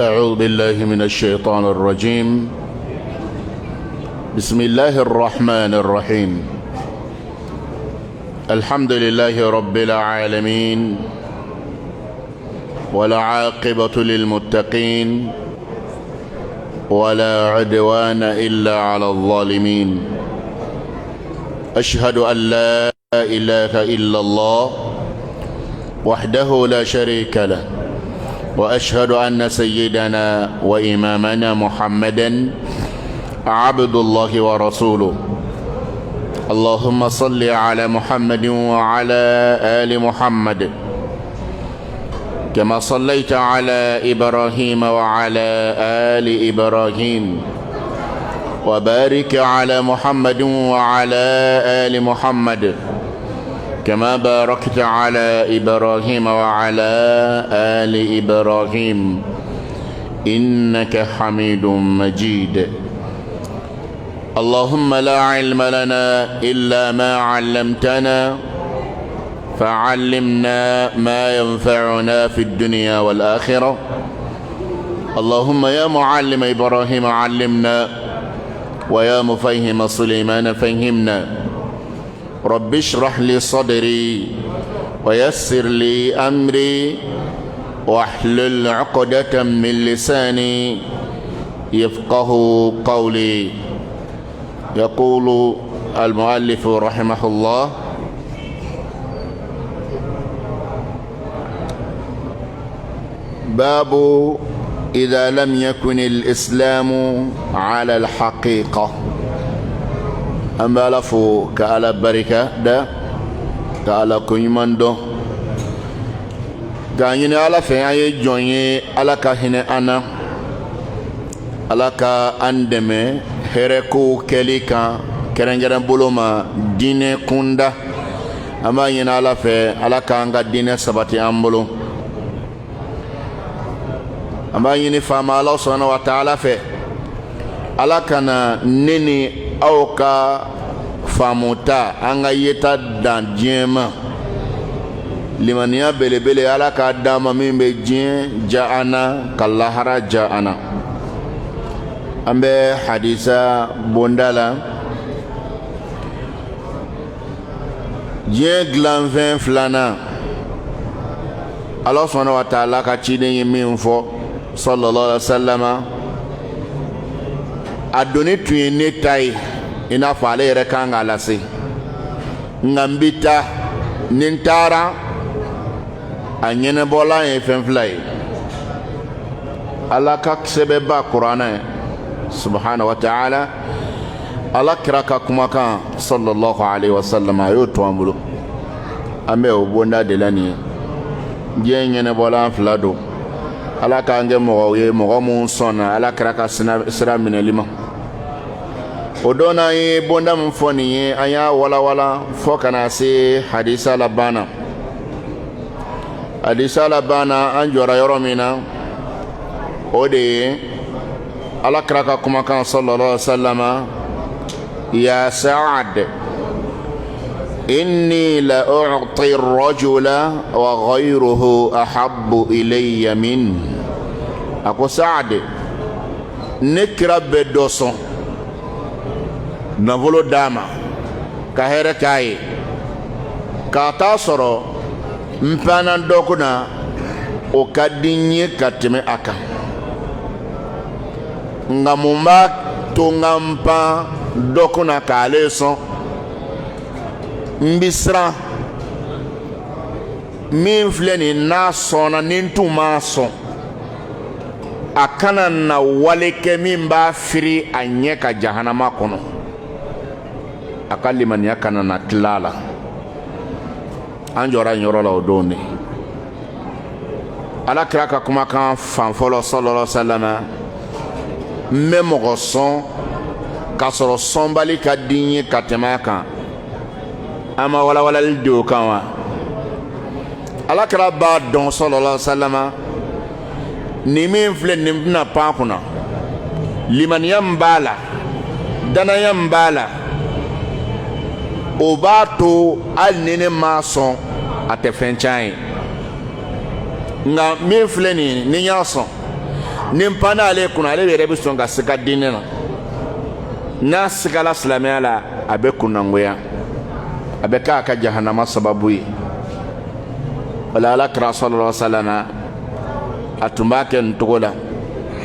أعوذ بالله من الشيطان الرجيم. بسم الله الرحمن الرحيم. الحمد لله رب العالمين، والعاقبة للمتقين، ولا عدوان إلا على الظالمين. أشهد أن لا إله إلا الله وحده لا شريك له، وأشهد أن سيدنا وإمامنا محمدا عبد الله ورسوله. اللهم صل على محمد وعلى آل محمد كما صليت على إبراهيم وعلى آل إبراهيم، وبارك على محمد وعلى آل محمد كما باركت على إبراهيم وعلى آل إبراهيم إنك حميد مجيد. اللهم لا علم لنا إلا ما علمتنا، فعلمنا ما ينفعنا في الدنيا والآخرة. اللهم يا معلم إبراهيم علمنا، ويا مفهم سليمان فهمنا. رب اشرح لي صدري ويسر لي أمري واحلل عقدة من لساني يفقه قولي. يقول المؤلف رحمه الله: باب إذا لم يكن الإسلام على الحقيقة. أما لفو كألا بركة دا كألا كنيماندو غانيني على فيا جوني على كهنة أنا على كأندمي هركو كليكا كرنجرن بولوما دين كوندا. أما ينا على في على كأنغا دين سبتي أمبولو. أما يني فما الله سبحانه وتعالى في على كنا نيني أو كا famuta anga yeta dan jema limaniya belebele ala ka dama min be jien jaana kallahara jaana. Ambe hadisa bondala jien glanvin flana Allah subhanahu wa ta'ala ka ciden min fo sallallahu alaihi wasallam adoni tuyene tai ina fale yɛrɛ kan k'a lase. nka n bɛ taa ni n taara a ɲɛnɛbɔla ye fɛn fila ye. ala ka sɛbɛnba kuranɛ subhanahu wa ta'ala, ala kira ka kumakan sallallahu alaihi wasallam a y'o to an bolo. an bɛ o bonda de la nin ye. diɲɛ ɲɛnɛbɔla fila don. ala k'an kɛ mɔgɔw ye mɔgɔ minnu sɔnna ala kira ka sira minɛli ma. o donna ye bonda min fɔ nin ye an y'a walawala fɔ kana se hadisa labanna. hadisa labanna an jɔra yɔrɔ min na o de ye ala kira ka kumakan sallallahu alaihi wasallam: ya Sa'ad, inni la u'ti ar-rajula wa ghayruhu ahabbu ilayya min. a ko Sa'ad, ne kira bɛ dɔ sɔn nafolo dama ka hɛrɛ k'a ye k'a t'a sɔrɔ n panna dɔ kunna o ka di n ye ka tɛmɛ a kan. nka mun b'a to n ka n pan dɔ kunna k'ale sɔn? n bi siran min filɛ nin n'a sɔnna ni n tun m'a sɔn a kana na wale kɛ min b'a firi a ɲɛ ka jahanama kɔnɔ. a ka limaniya kana na tila la. an jɔra nin yɔrɔ la o don de. ala kira ka kumakan fan fɔlɔ sallallahu alaihi wasallam: n bɛ mɔgɔ sɔn k'a sɔrɔ sɔnbali ka di n ye ka tɛmɛ a kan. an ma walawalali di o kan wa? ala kira b'a dɔn sallallahu alaihi wasallam nin min filɛ nin bɛna pan kunna, limaniya min b'a la, danaya min b'a la, o b'a to hali ni ne m'a sɔn a tɛ fɛn tiɲɛ ye. nka min filɛ nin ye ni n y'a sɔn nimpana ale kuna ale yɛrɛ bɛ sɔn ka siga diinɛ na n'a sigala silamɛya la a bɛ kunnangoya a bɛ k'a ka jahanama sababu ye wala alakira sallallahu alaihi wasallam a tun b'a kɛ nin cogo la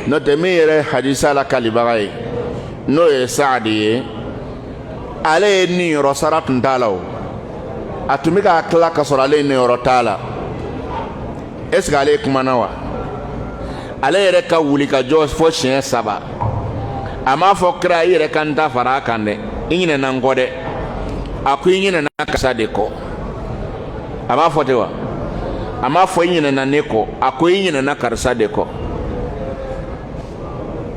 n'o tɛ min yɛrɛ hadisa la kalibaga ye n'o ye Saadi ye ale ye niyɔrɔ sara tun t'a la o a tun bɛ k'a tila ka sɔrɔ ale niyɔrɔ t'a la est-ce que ale kumana wa ale yɛrɛ ka wuli ka jɔ fo siɲɛ 3 a m'a fɔ kira i yɛrɛ ka n ta fara a kan dɛ i ɲinɛna n kɔ dɛ a ko i ɲinɛna karisa de kɔ a m'a fɔ ten wa a m'a fɔ i ɲinɛna ne kɔ a ko i ɲinɛna karisa de kɔ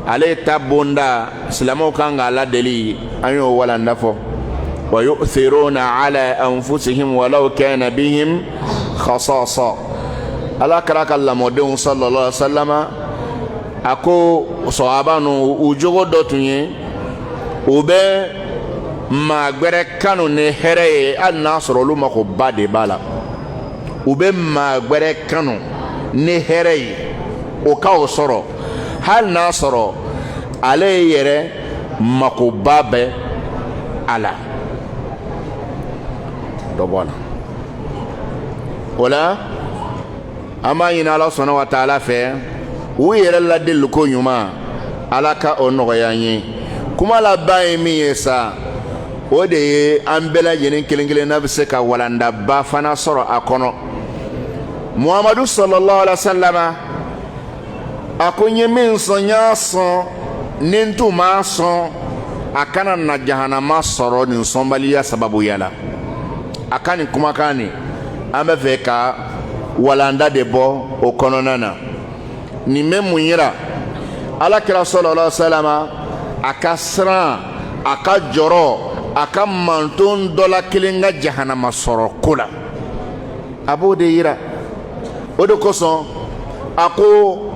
ale ta bonda silamɛw kan k'a ladeli an y'o walanda fɔ wa yu'thiruna ala anfusihim walau kana bihim khasasa ala kɛra ka lamɔdenw sallallahu alaihi wasallam a ko sahaba nu u jogo dɔ tun ye u bɛ maa gbɛrɛ kanu ni hɛrɛ ye hali n'a sɔrɔ olu makoba de b'a la u bɛ maa gbɛrɛ kanu ni hɛrɛ ye o ka o sɔrɔ hali n'a sɔrɔ ale yɛrɛ makoba bɛ a la dɔ bɔ a la o la an b'a ɲini Ala sɔnna wa taala fɛ u yɛrɛ ladeli ko ɲuman Ala ka o nɔgɔya an ye kuma laban ye min ye sa o de ye an bɛɛ lajɛlen kelen kelenna bɛ se ka walandaba fana sɔrɔ a kɔnɔ Muhamadu sallallahu alaihi wasallam a ko n ye min sɔn n y'a sɔn ni n tun m'a sɔn a kana na jahanama sɔrɔ nin sɔnbaliya sababuya la a ka nin kumakan nin an bɛ fɛ ka walanda de bɔ o kɔnɔna na nin bɛ mun yira Alakira sallallahu alaihi wasallam a ka siran a ka jɔrɔ a ka manton dɔ la kelen ka jahanama sɔrɔ ko la a b'o de yira o de kosɔn a ko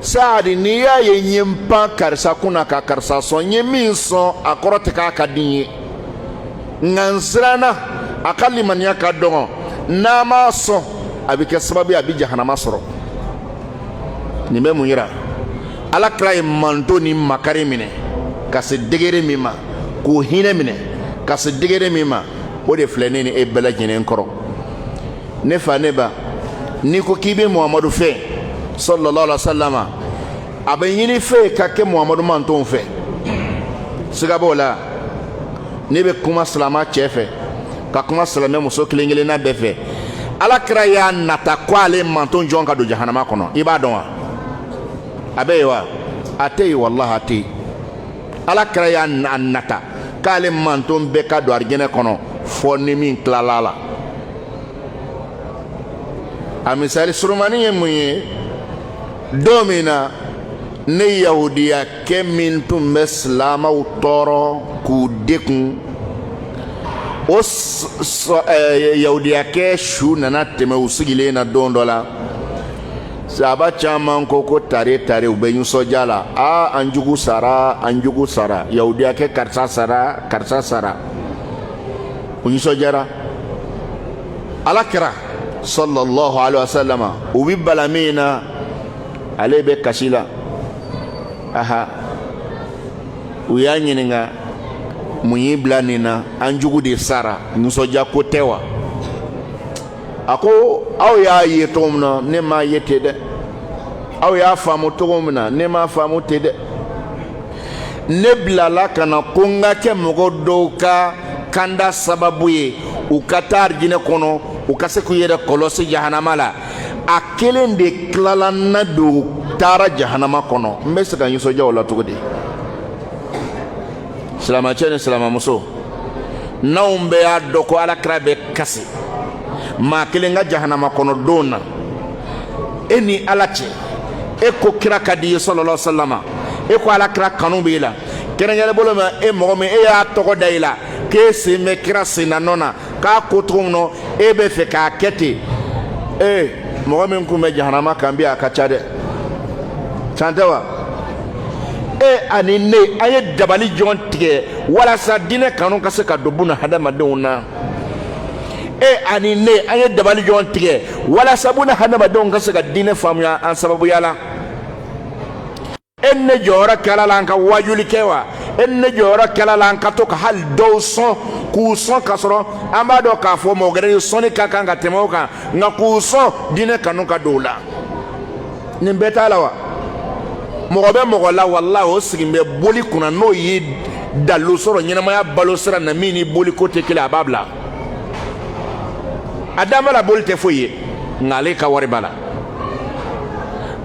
Saadi n'i y'a ye n ye n pan karisa kunna ka karisa sɔn n ye min sɔn a kɔrɔ tɛ k'a ka di n ye nka n siranna a ka limaniya ka dɔgɔ n'a m'a sɔn a bɛ kɛ sababu ye a bɛ jahanama sɔrɔ nin bɛ mun yira Alakira ye manto ni makari minɛ ka se degere min ma k'o hinɛ minɛ ka se degere min ma o de filɛ ne ni e bɛɛ lajɛlen kɔrɔ ne fa ne ba n'i ko k'i bɛ Muhamadu fɛ sallallahu alaihi wasallam a bɛ ɲini fɛ ka kɛ Muhamadu mantonw fɛ siga b'o la ne bɛ kuma silamɛ cɛ fɛ ka kuma silamɛ muso kelen kelenna bɛɛ fɛ Alakira y'a nata ko ale manton jɔn ka don jahanama kɔnɔ i b'a dɔn wa a bɛ yen wa a tɛ yen walahi a tɛ yen Alakira y'a nata k'ale manton bɛɛ ka don arijinɛ kɔnɔ fɔ ni min tilala la a misali surumani ye mun ye don min na ne yahudiya kɛ min tun bɛ silamɛw tɔɔrɔ k'u dekun o yahudiyakɛ su nana tɛmɛ u sigilen na don dɔ la sahaba caman ko tare u bɛ nisɔndiya la an jugu sara yahudiyakɛ karisa sara u nisɔndiyara Alakira sallallahu alaihi wasallam u bɛ bala min na ale bɛ kasi la u y'a ɲininka mun y'i bila nin na an jugu de sara nisɔndiya ko tɛ wa a ko aw y'a ye cogo min na ne m'a ye ten dɛ aw y'a faamu cogo min na ne m'a faamu ten dɛ ne bilala ka na ko n ka kɛ mɔgɔ dɔw ka kanda sababu ye u ka taa arijinɛ kɔnɔ u ka se k'u yɛrɛ kɔlɔsi jahanama la a kelen de tilala na don taara jahanama kɔnɔ n bɛ se ka nisɔndiya o la cogo di silamɛcɛ ni silamɛmuso n'anw bɛɛ y'a dɔn ko Alakira bɛ kasi maa kelen ka jahanama kɔnɔ don na e ni Ala cɛ e ko kira ka di ye sallallahu alaihi wasallam e ko Alakira kanu b'i la kɛrɛnkɛrɛn bolo ma e mɔgɔ min e y'a tɔgɔ da i la k'e sen bɛ kira sennanɔ na k'a ko cogo min na e bɛ fɛ k'a kɛ ten mɔgɔ min kun bɛ jahanama kan bi a ka ca dɛ can tɛ wa ani ne an ye dabali jɔn tigɛ walasa diinɛ kanu ka se ka don buna hadamadenw na ani ne an ye dabali jɔn tigɛ walasa buna hadamadenw ka se ka diinɛ faamuya an sababuya la enne jora kala lanka wajuli kewa enne jora kala lanka to ka hal do son ku son kasoro amado ka fo mo gere soni ka kanga temoka nga ku son dine kanu ka dola ni beta lawa mo be mo la wallahi o sigimbe boli kuna no yi dalu soro nyina ma ya balo sira na mini boli kote kila babla adama la boli te foye ngale ka wari bala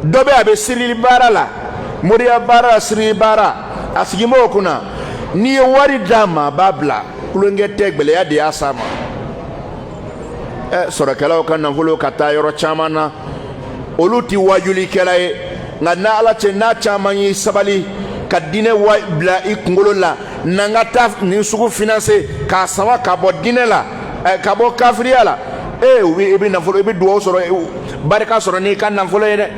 dobe abe sirili bara la muriya bara sirili bara asigimo kuna ni wari dama babla kulunge tegbele ya de asama soro kala kan na volo kata yoro chamana oluti wajuli kala nga na ala che na chamani sabali ka dine wa bla ikungolo la nanga taf ni sugu financer ka sawa ka bo dine la ka bo kafriya la ubi na volo ubi duo soro barika soro ni kan na volo yede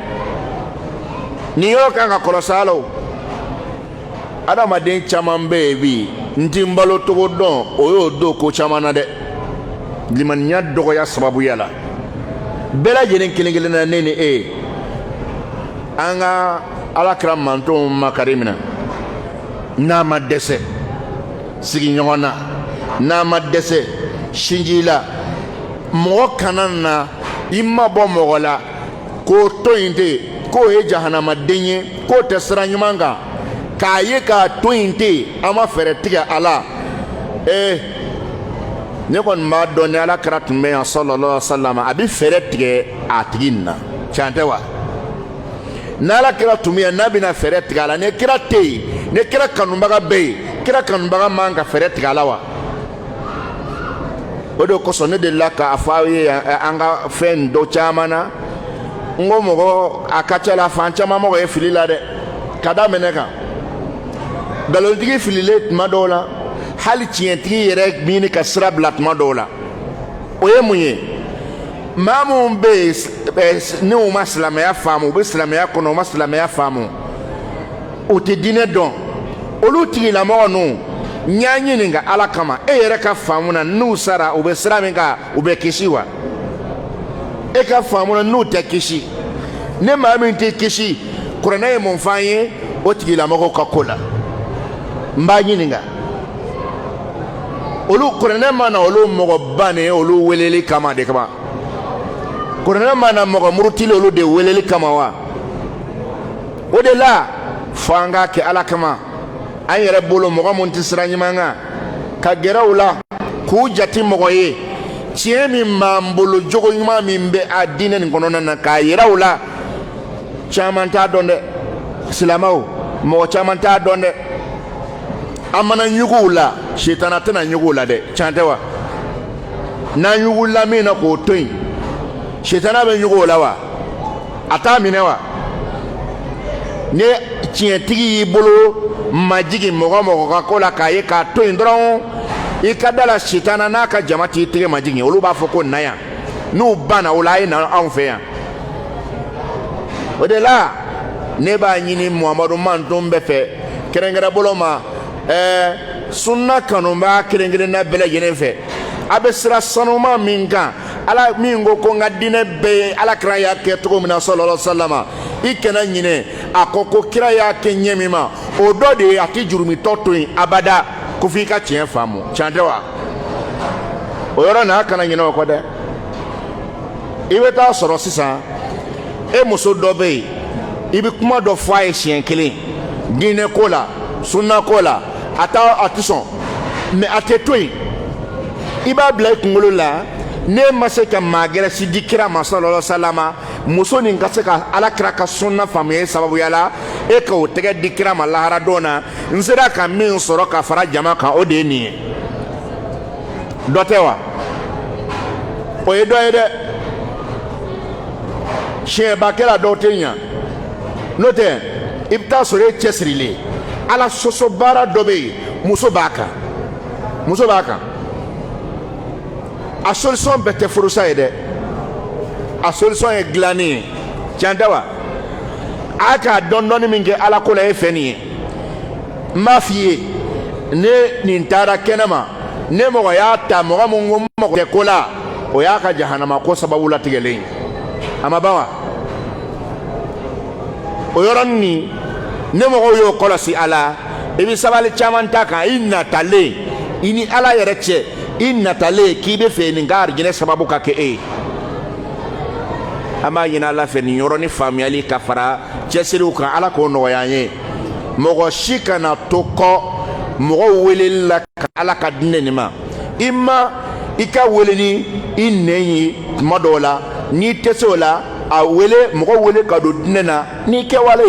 ni yo kan ka kolosalo adama den chaman bebi ntimbalo togo don oyo do ko chamana de liman nya dogo ya sababu yala bela jenen kilingile na nene anga alakra manto makarimina na ma dese sigi nyona na ma dese shinjila mo kanana imma bo mogola ko to inde ko e jahannama denye ko tesra nyumanga kaye ka to inde ama fere tiga ala ne kon ma donne ala karat me sallallahu alaihi wasallam abi fere tige atigina chantewa nala kira tumiya nabi na fere tiga ala ne kira te ne kira kanumbaga be kira kanumbaga manga fere tiga ala wa odo ko sonne de la ka afawi anga fen do chamana ngomo akacha la fancha mamo e filila de kada meneka galol digi filile madola hali tienti yere mini ka srablat madola oye munye mamu be ne o maslama ya famu be slama ya kono maslama ya famu o te dine don oluti la mo no nyanyi ninga ala kama yere ka famu na nu sara o be sraminga o be kishiwa ka famu na nu te kishi ne mamu te kishi kurana e mon fanye o tigi la mo ka kola mbanyi ninga olu kurana mana olu mo bane olu weleli kama de kama kurana mana mo murutile olu de weleli kama wa o de la fanga ke ala kama an yɛrɛ bolo mɔgɔ mun tɛ sira ɲuman kan ka gɛrɛ u la k'u jate mɔgɔ ye tiɲɛ min b'an bolo jogo ɲuman min bɛ a diinɛ nin kɔnɔna na k'a yira u la caman t'a dɔn dɛ silamɛw mɔgɔ caman t'a dɔn dɛ an mana ɲugu u la sitana tɛna ɲugu u la dɛ tiɲɛ tɛ wa n'an ɲugula min na k'o to yen sitana bɛ ɲugu u la wa a t'a minɛ wa ni tiɲɛtigi y'i bolo majigi mɔgɔ mɔgɔ ka ko la k'a ye k'a to yen dɔrɔn i ka da la sitana n'a ka jama t'i tigɛ majigi olu b'a fɔ ko na yan n'u banna o la a ye na anw fɛ yan o de la ne b'a ɲini muhamadu manton bɛɛ fɛ kɛrɛnkɛrɛn bolo ma sunna kanubaa kelen-kelenna bɛɛ lajɛlen fɛ a bɛ sira sanuma min kan ala min ko n ka diinɛ bɛɛ ye alakira y'a kɛ cogo min na sallallahu alaihi wasallam i kana ɲinɛ a ko kira y'a kɛ ɲɛ min ma o dɔ de ye a tɛ jurumitɔ to yen abada ko f'i ka tiɲɛ faamu tiɲɛ tɛ wa o yɔrɔ n'a kana ɲinɛ o kɔ dɛ i bɛ taa sɔrɔ sisan e muso dɔ bɛ yen i bɛ kuma dɔ fɔ a ye siɲɛ kelen diinɛ ko la sunna ko la a tɛ sɔn mɛ a tɛ to yen i b'a bila i kunkolo la ne ma se ka maa gɛrɛ si di kira ma sallallahu alaihi wasallam muso nin ka se ka alakira ka sunna faamuya sababuya la e ka o tɛgɛ di kira ma lahara don na n sera ka min sɔrɔ ka fara jama kan o de ye nin ye dɔ tɛ wa o ye dɔ ye dɛ siɲɛbakɛla dɔw tɛ ɲa n'o tɛ i bɛ taa sɔrɔ e cɛsirilen ala sɔsɔ baara dɔ bɛ yen muso b'a kan a solution bɛɛ tɛ furusa ye dɛ a solution ye dilanni ye tiɲɛ tɛ wa a k'a dɔn dɔɔni min kɛ ala ko la e fɛ nin ye n b'a f'i ye ne nin taara kɛnɛma ne mɔgɔ y'a ta mɔgɔ min ko mɔgɔ tɛ ko la o y'a ka jahanama ko sababu latigɛlen a ma ban wa o yɔrɔnin nin ne mɔgɔw y'o kɔlɔsi a la i bɛ sabali caman ta kan i natalen i ni ala yɛrɛ cɛ i natalen k'i bɛ fɛ nin ka arijinɛ sababu ka kɛ e ye an b'a ɲini ala fɛ nin yɔrɔnin faamuyali ka fara cɛsiriw kan ala k'o nɔgɔya an ye mɔgɔ si kana to kɔ mɔgɔw weleli la ka ala ka dinɛ nin ma i ma i ka wele ni i nɛn ye tuma dɔw la n'i tɛ se o la a wele mɔgɔ wele ka don dinɛ na n'i kɛwale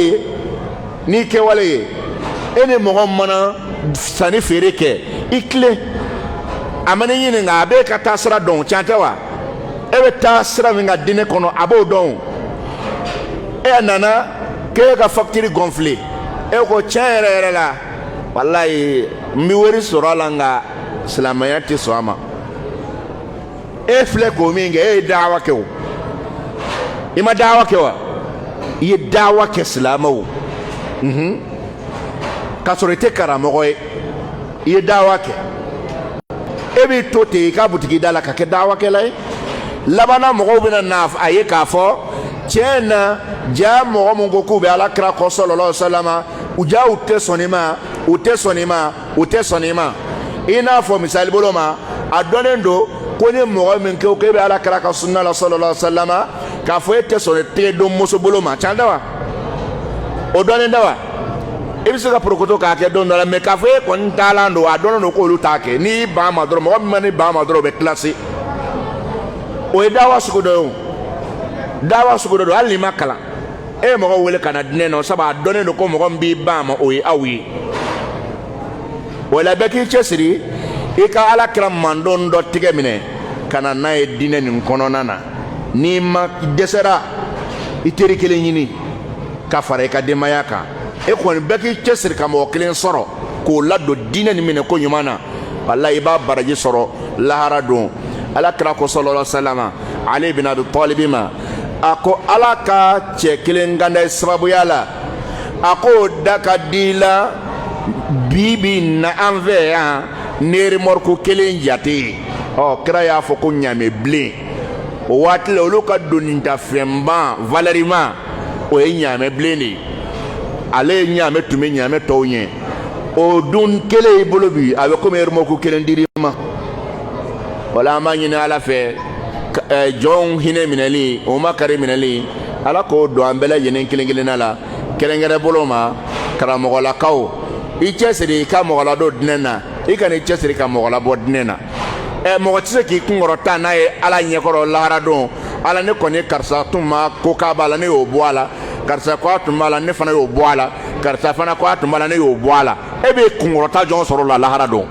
ye e ni mɔgɔ mana sanni feere kɛ i tilen a ma ne ɲininka a b'e ka taa sira dɔn tiɲɛ tɛ wa e bɛ taa sira min ka dinɛ kɔnɔ a b'o dɔn e nana k'e ka facture gonfler e ko tiɲɛ yɛrɛ la walayi n bɛ wari sɔrɔ a la nka silamɛya tɛ sɔn a ma e filɛ k'o min kɛ e ye dawa kɛ o i ma dawa kɛ wa i ye dawa kɛ silamɛw k'a sɔrɔ i tɛ karamɔgɔ ye i ye dawa kɛ e b'i to ten i ka butigi da la ka kɛ dawakɛla ye labanna mɔgɔw bɛna na a ye k'a fɔ tiɲɛ na ja mɔgɔ min ko k'u bɛ alakira kɔ sɔlɔlɔhu alayhi wa sallam u ja u tɛ sɔn i ma i n'a fɔ misali bolo ma a dɔnnen don ko ni mɔgɔ min kɛ k'e bɛ alakira ka sunna la sɔlɔlɔhu alayhi wa sallam k'a fɔ e tɛ sɔn tɛgɛdon muso bolo ma tiɲɛ tɛ wa o dɔnnen tɛ wa i bɛ se ka porokoto k'a kɛ don dɔ la mɛ k'a fɔ e kɔni taalan don a dɔnnen don k'olu t'a kɛ n'i ban ma dɔrɔn mɔgɔ min ma n'i ban ma dɔrɔn o bɛ kilasi o ye dawa sugu dɔ ye o dawa sugu dɔ don hali n'i ma kalan e ye mɔgɔ wele ka na dinɛ na sabu a dɔnnen don ko mɔgɔ min b'i ban ma o ye aw ye o la bɛɛ k'i cɛsiri i ka alakira mandon dɔ tigɛ minɛ ka na n'a ye dinɛ nin kɔnɔna na n'i ma dɛsɛra i teri kelen ɲini ka fara i ka denbaya kan e kɔni bɛɛ k'i cɛsiri ka mɔgɔ kelen sɔrɔ k'o ladon dinɛ nin minɛ ko ɲuman na walayi i b'a baraji sɔrɔ lahara don alakira ko sɔlɔlɔhu alayhi wa sallam Ali bin Abi Talib ma a ko ala ka cɛ kelen ganda sababuya la a ko da ka di la bibi na an fɛ yan ne remorque kelen jate kira y'a fɔ ko ɲaamɛ bilen o waati la olu ka doni ta fɛnba valeur ma o ye ɲaamɛ bilen de ye ale ye ɲaamɛ tun bɛ ɲaamɛ tɔw ɲɛ o dun kelen y'i bolo bi a bɛ komi remorque kelen dir'i ma wala an b'a ɲini ala fɛ jɔnw hinɛ minɛli o makari minɛli ala k'o don an bɛɛ lajɛlen kelen kelenna la kɛrɛnkɛrɛn bolo ma karamɔgɔlakaw i cɛsiri i ka mɔgɔ ladon dinɛ na i kana i cɛsiri ka mɔgɔ labɔ dinɛ na mɔgɔ tɛ se k'i kunkɔrɔta n'a ye ala ɲɛkɔrɔ lahara don ala ne kɔni karisa tun ma ko k'a b'a la ne y'o bɔ a la karisa ko a tun b'a la ne fana y'o bɔ a la karisa fana ko a tun b'a la ne y'o bɔ a la e bɛ kunkɔrɔta jɔn sɔrɔ o la lahara don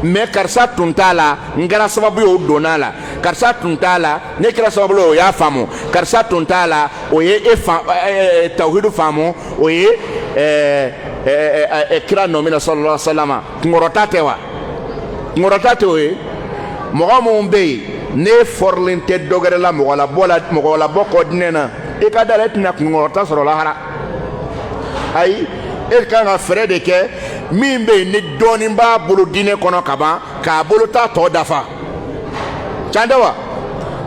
mais karisa tun t'a la n kɛra sababu ye o donna a la karisa tun t'a la ne kɛra sababu ye o y'a faamu karisa tun t'a la o ye tawhidu faamu o ye kira nɔ min na sɔlɔlɔhu alayhi wa sallam kunkɔrɔta tɛ wa kunkɔrɔta tɛ o ye mɔgɔ minnu bɛ yen ne fɔrilen tɛ dɔ wɛrɛ la mɔgɔ labɔ kɔ dinɛ na i ka da la e tɛna kunkɔrɔta sɔrɔ lahara ayi e kan ka fɛɛrɛ de kɛ min bɛ yen ni dɔɔnin b'a bolo dinɛ kɔnɔ ka ban k'a bolo ta tɔ dafa tiɲɛ tɛ wa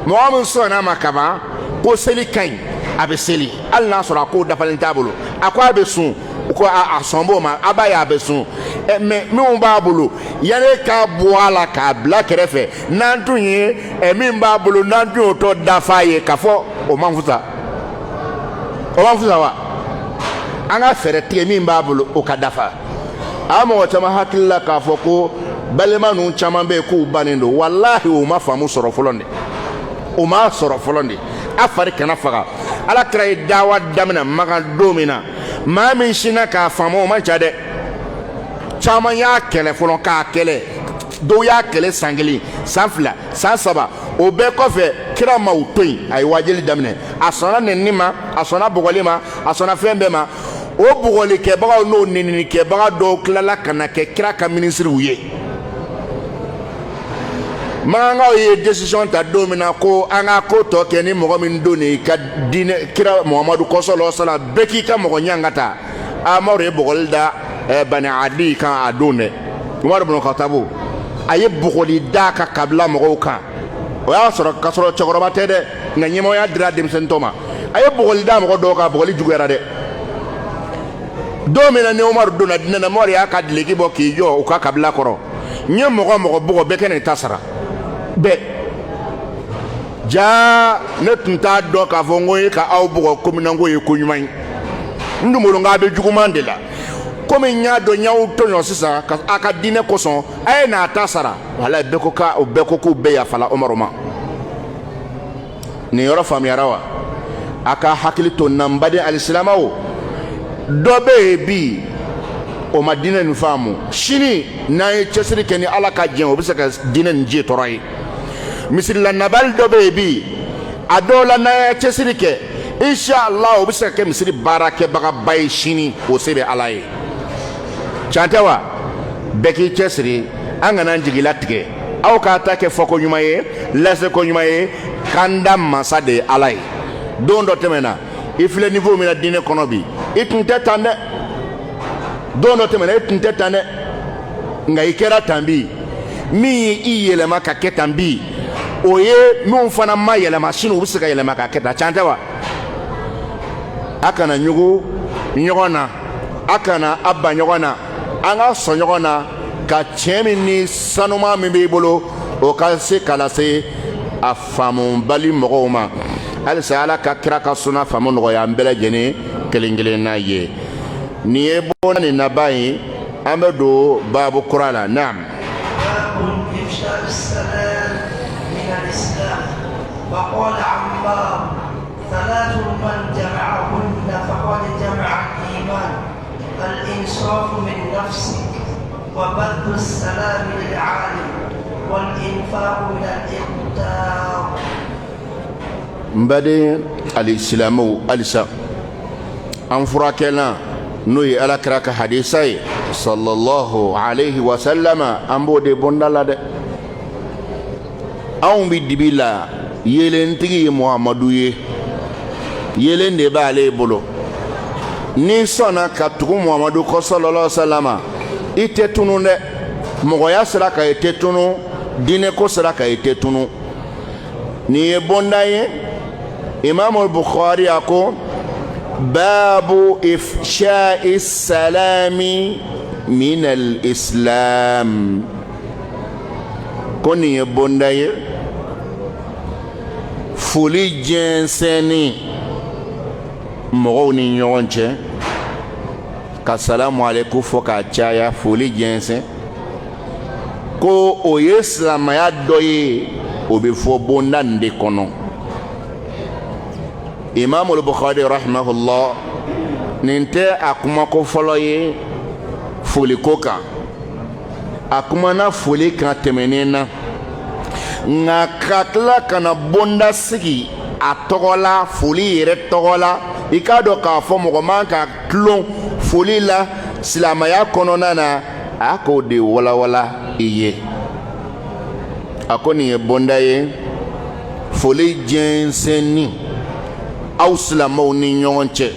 mɔgɔ min sɔnna a ma ka ban ko seli ka ɲi a bɛ seli hali n'a sɔrɔ a ko dafalen t'a bolo a ko a bɛ sun ko a sɔn b'o ma a b'a ye a bɛ sun mɛ minnu b'a bolo yanni k'a bɔ a la k'a bila kɛrɛfɛ n'an tun ye min b'a bolo n'an tun y'o tɔ dafa ye k'a fɔ o man fusa wa an ka fɛɛrɛ tigɛ min b'a bolo o ka dafa a mɔgɔ caman hakili la k'a fɔ ko balima ninnu caman bɛ yen k'u bannen don walahi o ma faamu sɔrɔ fɔlɔ de o ma sɔrɔ fɔlɔ de a fari kana faga ala kira ye dawa daminɛ makan don min na maa min sinna k'a faamu o man ca dɛ caman y'a kɛlɛ fɔlɔ k'a kɛlɛ dɔw y'a kɛlɛ san kelen san fila san saba o bɛɛ kɔfɛ kira ma u to yen a ye wajili daminɛ a sɔnna nɛnini ma a sɔnna bɔgɔli ma a sɔnna fɛn bɛɛ ma o bɔgɔlikɛbagaw n'o nɛninikɛbaga dɔw tilala ka na kɛ kira ka minisiriw ye makankaw ye décision ta don min na ko an ka ko tɔ kɛ ni mɔgɔ min don nin ka diinɛ kira muhamadu kɔsɔlɔ sala bɛɛ k'i ka mɔgɔ ɲanga ta amadu ye bɔgɔli da bani adi kan a don dɛ umaru bin katabu a ye bɔgɔli da ka kabila mɔgɔw kan o y'a sɔrɔ k'a sɔrɔ cɛkɔrɔba tɛ dɛ nka ɲɛmɔgɔya dira denmisɛnnin tɔ ma a ye bɔgɔli da mɔgɔ dɔw kan bɔgɔli juguyara dɛ domina ni Omar donna dina Omar ya ka dileki bɔ k'i jɔ u ka kabila kɔrɔ nye mɔgɔ bɔgɔ bɛɛ kɛnɛ ta sara bɛɛ ja ne tun t'a dɔn k'a fɔ n ko ye ka aw bɔgɔ komi na n ko ye ko ɲuman ye n dun bolo n k'a bɛ juguman de la komi n y'a dɔn n y'aw tɔɲɔ sisan ka a ka diinɛ kosɔn a ye n'a ta sara wala bɛɛ ko k'u bɛɛ yafala Umaru ma nin yɔrɔ faamuyara wa a ka hakili to n na n baden alisilamɛw dɔ bɛ yen bi o ma diinɛ nin faamu sini n'an ye cɛsiri kɛ ni Ala ka jɛn o bɛ se ka diinɛ nin jɛ tɔrɔ ye misirila nabali dɔ bɛ yen bi a dɔw la n'an ye cɛsiri kɛ inshallah o bɛ se ka kɛ misiri baarakɛbagaba ye sini o se bɛ Ala ye can tɛ wa bɛɛ k'i cɛsiri an kana n jigilatigɛ aw k'a ta kɛ fɔko ɲuman ye laseko ɲuman ye k'an da masa de ye Ala ye don dɔ tɛmɛna i filɛ niveau min na diinɛ kɔnɔ bi i tun tɛ tan dɛ don dɔ tɛmɛna i tun tɛ tan dɛ nka i kɛra tan bi min y'i yɛlɛma ka kɛ tan bi o ye minnu fana ma yɛlɛma sini u bɛ se ka yɛlɛma ka kɛ tan can tɛ wa a kana ɲugu ɲɔgɔn na a kana a ba ɲɔgɔn na an ka sɔn ɲɔgɔn na ka tiɲɛ min ni sanuma min b'i bolo o ka se ka lase a faamubali mɔgɔw ma halisa Ala ka kira ka suna faamu nɔgɔya an bɛɛ lajɛlen kelen kelenna ye nin ye bɔna nin laban ye an bɛ don baabu kura la naam وقال عمار ثلاث من جمعهن فقد جمع الإيمان الإنصاف من نفسك وبذل السلام للعالم والإنفاق من الإقتار mbade alisilamɛw alisa an furakɛlan n'o ye Alakira ka hadisa ye sallallahu alayhi wa sallama an b'o de bonda la dɛ anw bi dibi la yelentigi ye Muhamadu ye yelen de b'ale bolo ni sɔnna ka tugu Muhamadu kɔ sallallahu alayhi wa sallama i tɛ tunu dɛ mɔgɔya sera ka i tɛ tunu diinɛ ko sera ka i tɛ tunu nin ye bonda ye Imam al-Bukhari ako babu ifsha'i salami min al-islam ko nin ye bonda ye foli jɛnsɛnni mɔgɔw ni ɲɔgɔn cɛ ka salamu alaikum fɔ ka caya foli jɛnsɛn ko o ye silamaya dɔ ye o bɛ fɔ bonda nin de kɔnɔ Imam al-Bukhari rahimahullah nin tɛ a kuma ko fɔlɔ ye foli ko kan a kumana foli kan tɛmɛnen na nka ka tila kana bonda sigi a tɔgɔ la foli yɛrɛ tɔgɔ la i k'a dɔn k'a fɔ mɔgɔ man ka tulon foli la silamaya kɔnɔna na a k'o de walawala i ye a ko nin ye bonda ye foli jɛnsɛnni aw silamɛw ni ɲɔgɔn cɛ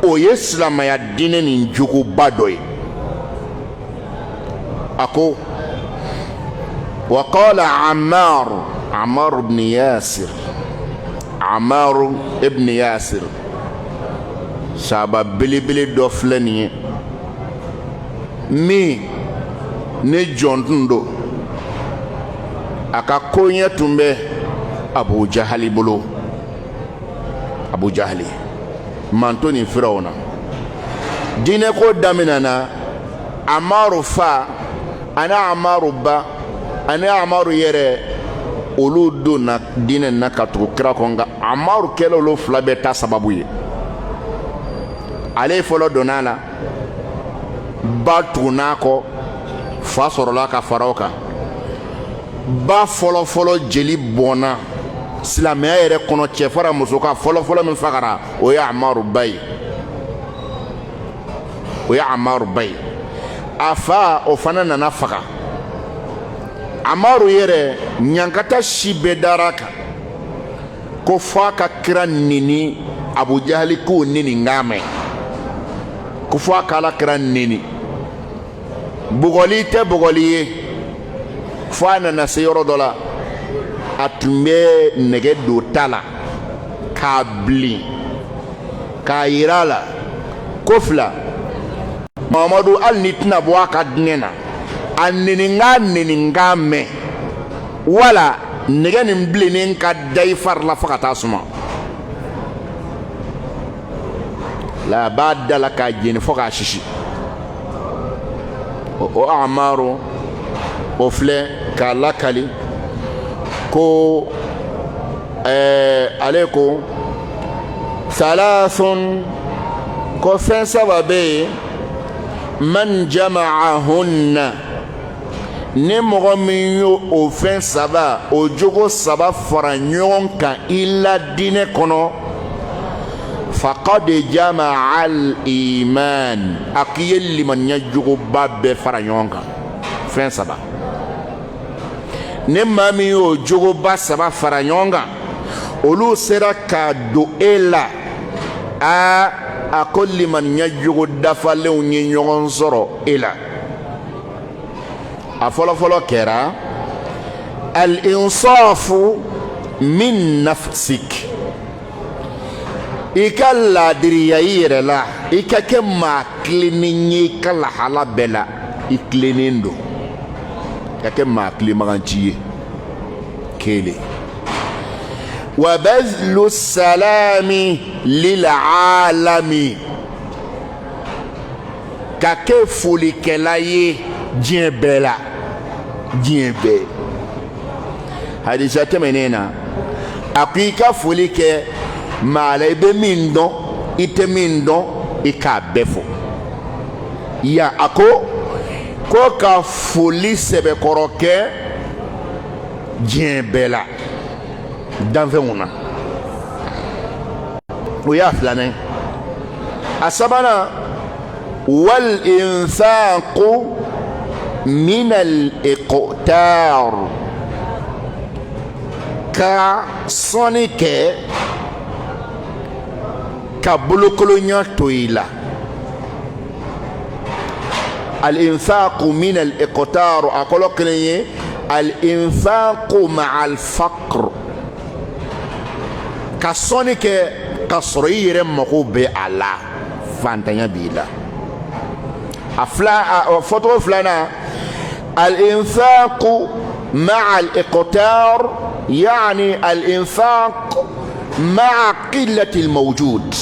o ye silamaya diinɛ nin juguba dɔ ye a ko wa qala Ammar ibn Yasir Ammar ibn Yasir sahaba belebele dɔ filɛ nin ye min ne jɔntun don a ka koɲɛ tun bɛ Abu Jahali bolo Abu Jahali manto ni Firawuna diinɛ ko daminɛna Ammaru fa ani Ammaru ba ani Ammaru yɛrɛ olu donna diinɛ na ka tugu kira kɔ nka Ammaru kɛla olu fila bɛɛ ta sababu ye ale fɔlɔ donna la ba tugun'a kɔ fa sɔrɔla ka fara o kan ba fɔlɔ jeli bɔnna silamɛya yɛrɛ kɔnɔ cɛfara muso ka fɔlɔ min fagara o ye Ammaru ba ye a fa o fana nana faga Ammaru yɛrɛ ɲankata si bɛɛ dara kan ko f'a ka kira neni Abu Jahali k'o neni nk'a mɛn ko f'a ka Alakira neni bugɔli tɛ bugɔli ye f'a nana se yɔrɔ dɔ la a tun bɛ nɛgɛ don ta la k'a bilen k'a yira a la ko fila Mamadu al nitna bɔ a ka diŋɛ na a neninga mɛn wala nɛgɛ nin bilennen ka da i fari la fo ka taa suma la a b'a da la k'a jeni fo k'a sisi o Amaru o filɛ k'a lakali ko ale ko salasun ko fɛn saba bɛ yen man jama'ahunna ni mɔgɔ min y'o o fɛn saba o jogo saba fara ɲɔgɔn kan i la diinɛ kɔnɔ faqad jama'a al-iman a k'i ye limaniya jogoba bɛɛ fara ɲɔgɔn kan fɛn saba ni maa min y'o jogoba saba fara ɲɔgɔn kan olu sera ka don e la a ko limaniya jogo dafalenw ye ɲɔgɔn sɔrɔ e la a fɔlɔfɔlɔ kɛra al-insafu min nafsik i ka laadiriya i yɛrɛ la i ka kɛ maa tilennen ye i ka lahala bɛɛ la i tilennen don i ka kɛ maa tilemaganci ye kelen wa bazlu salami lil alami ka kɛ folikɛla ye diɲɛ bɛɛ la diɲɛ bɛɛ hadisa tɛmɛnen na a ko i ka foli kɛ maa la i bɛ min dɔn i tɛ min dɔn i k'a bɛɛ fɔ ya a ko ka foli sɛbɛkɔrɔ kɛ diɲɛ bɛɛ la danfɛnw na o y'a filanan a sabanan wal infaqu min al iqtar ka sɔnni kɛ ka bolokolonya to i la al infaqu min al iqtar a kɔlɔ kelen ye al infaqu ma'a al faqr ka sɔnni kɛ ka sɔrɔ i yɛrɛ mago bɛ a la fantanya b'i la a fɔtɔgɔ filanan al-infaqu ma'a al-iqtar yani al-infaq ma'a qillati al-mawjud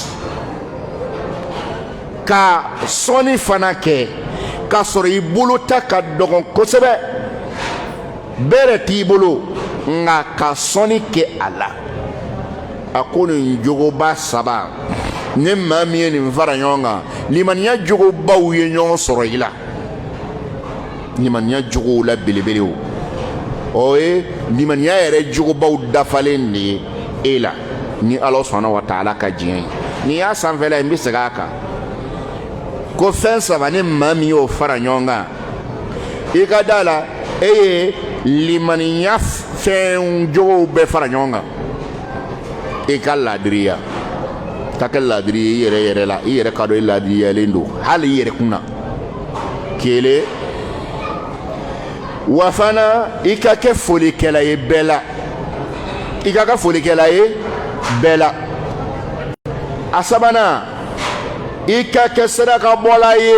ka sɔnni fana kɛ ka sɔrɔ i bolo ta ka dɔgɔn kosɛbɛ bɛrɛ t'i bolo nka ka sɔnni kɛ a la a ko nin jogoba saba ni maa min ye nin fara ɲɔgɔn kan limaniya jogobaw ye ɲɔgɔn sɔrɔ i la limaniya jogow la belebelew o ye limaniya yɛrɛ jogobaw dafalen de ye e la ni Ala subhanahu wa ta'ala ka diɲɛ ye ni y'a sanfɛla ye n bɛ segin a kan ko fɛn saba ni maa min y'o fara ɲɔgɔn kan i ka da la e ye limaniya fɛn jogow bɛɛ fara ɲɔgɔn kan i ka laadiriya ka kɛ laadiri ye i yɛrɛ la i yɛrɛ ka dɔn i laadiriyalen don hali i yɛrɛ kunna kelen wa fana i ka kɛ folikɛla ye bɛɛ la i ka kɛ folikɛla ye bɛɛ la a sabanan i ka kɛ sarakabɔla ye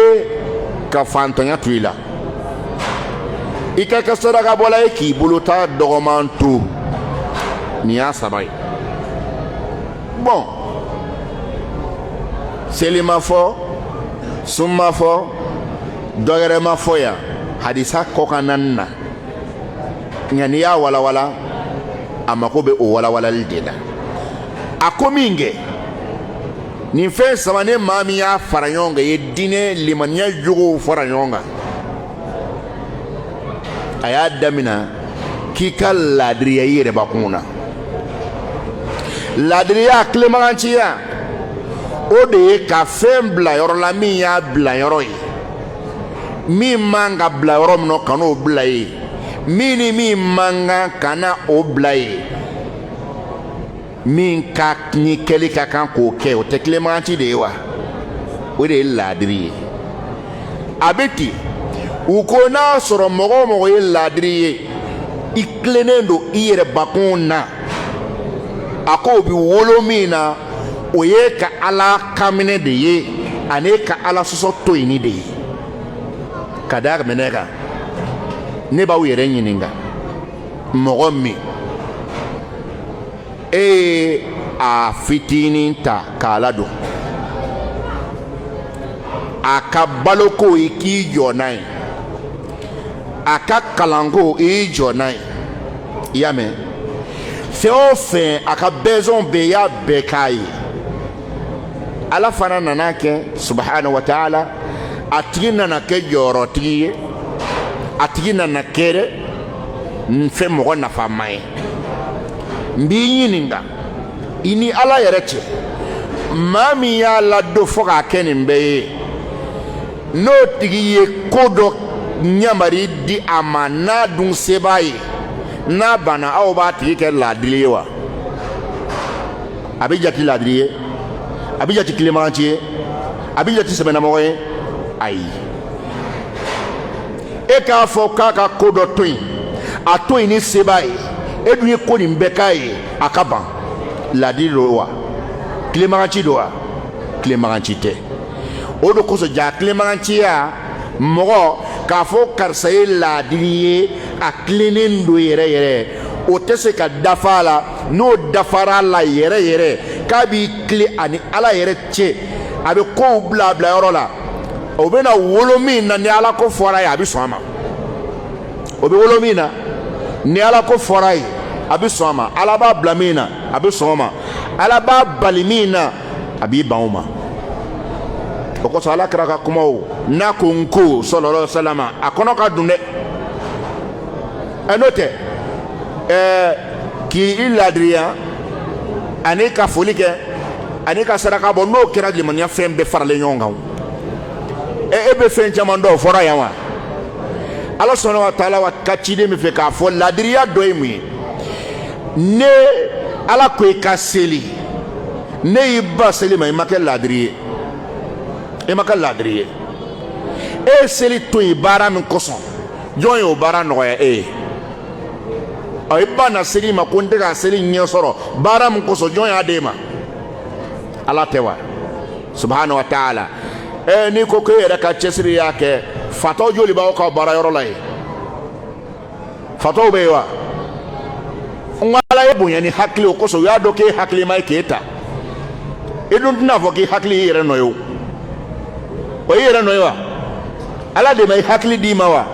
ka fantanya to i la i ka kɛ sarakabɔla ye k'i bolo ta dɔgɔman to nin y'a saba ye bon seli ma fɔ sun ma fɔ dɔ wɛrɛ ma fɔ yan hadisa kɔkan naani na nka n'i y'a walawala a mako bɛ o walawalali de la a ko min kɛ nin fɛn saba ni maa min y'a fara ɲɔgɔn kan i ye diinɛ limaniya jogow fara ɲɔgɔn kan a y'a daminɛ k'i ka laadiriya i yɛrɛ bakun na laadiriya tilemaganciya o de ye ka fɛn bila yɔrɔ la min y'a bila yɔrɔ ye min man ka bila yɔrɔ min na ka n'o bila ye min ni min man kan ka na o bila ye min ka ni kɛli ka kan k'o kɛ o tɛ tilemagaci de ye wa o de ye laadiri ye a bɛ ten u ko n'a sɔrɔ mɔgɔ o mɔgɔ ye laadiri ye i tilennen don i yɛrɛ bakun na a ko bi wolo min na o ye ka Ala kaminɛ de ye ani ka Ala sɔsɔ to yen de ye kadar menega ne ba yɛrɛ ɲininka mɔgɔ min a fitinin ta k'a ladon a ka baloko i k'i jɔ n'a ye a ka kalanko i jɔ n'a ye i y'a mɛn fɛn o fɛn a ka besoin bɛɛ y'a bɛɛ k'a ye ala fana nana kɛ subhanahu wa ta'ala a tigi nana kɛ jɔyɔrɔtigi ye a tigi nana kɛ fɛn mɔgɔ nafama ye n b'i ɲininka i ni ala yɛrɛ cɛ maa min y'a ladon fo k'a kɛ nin bɛɛ ye n'o tigi ye ko dɔ ɲamari di a ma n'a dun se b'a ye n'a banna aw b'a tigi kɛ laadiri ye wa a bɛ jate laadiri ye a bɛ jate tilemakanci ye a bɛ jate sɛbɛnnamɔgɔ ye ayi e k'a fɔ k'a ka ko dɔ to yen a to yen ni se b'a ye e dun ye ko nin bɛɛ k'a ye a ka ban laadiri don wa tilemakanci don wa tilemakanci tɛ o de kosɔn ja tilemanciya mɔgɔ k'a fɔ karisa ye laadiri ye a tilennen don yɛrɛ yɛrɛ o tɛ se ka dafa a la n'o dafara a la yɛrɛ yɛrɛ k'a b'i tile ani ala yɛrɛ cɛ a bɛ kow bila yɔrɔ la o bɛ na wolo min na ni ala ko fɔra ye a bɛ sɔn a ma o bɛ wolo min na ni ala ko fɔra ye a bɛ sɔn a ma ala b'a bila min na a bɛ sɔn o ma ala b'a bali min na a b'i ban o ma o kosɔn ala kɛra ka kumaw n'a ko n ko sallallahu alaihi wasallam a kɔnɔ ka dun dɛ n'o tɛ k'i ladiriya ani ka foli kɛ ani ka saraka bɔ n'o kɛra limaniya fɛn bɛɛ faralen ɲɔgɔn kan e bɛ fɛn caman dɔn o fɔra yan wa ala sɔnna wa taala wa ka ciden min fɛ k'a fɔ ladiriya dɔ ye mun ye ne ala ko i ka seli ne y'i ba seli ma i ma kɛ ladiri ye i ma kɛ ladiri ye e ye seli to yen baara min kosɔn jɔn ye o baara nɔgɔya e ye i ba na seli ma ko n tɛ ka seli ɲɛ sɔrɔ baara min kosɔn jɔn y'a d'e ma ala tɛ wa subhanahu wa ta'ala n'i ko k'e yɛrɛ ka cɛsiri y'a kɛ fatɔw joli b'aw ka baara yɔrɔ la ye fatɔw bɛ yen wa n ala ye bonya ni hakili o kosɔn u y'a dɔn k'e hakili ma ye k'e ta i dun tɛna fɔ k'i hakili y'i yɛrɛ nɔ ye o y'i yɛrɛ nɔ ye wa ala de ma i hakili d'i ma wa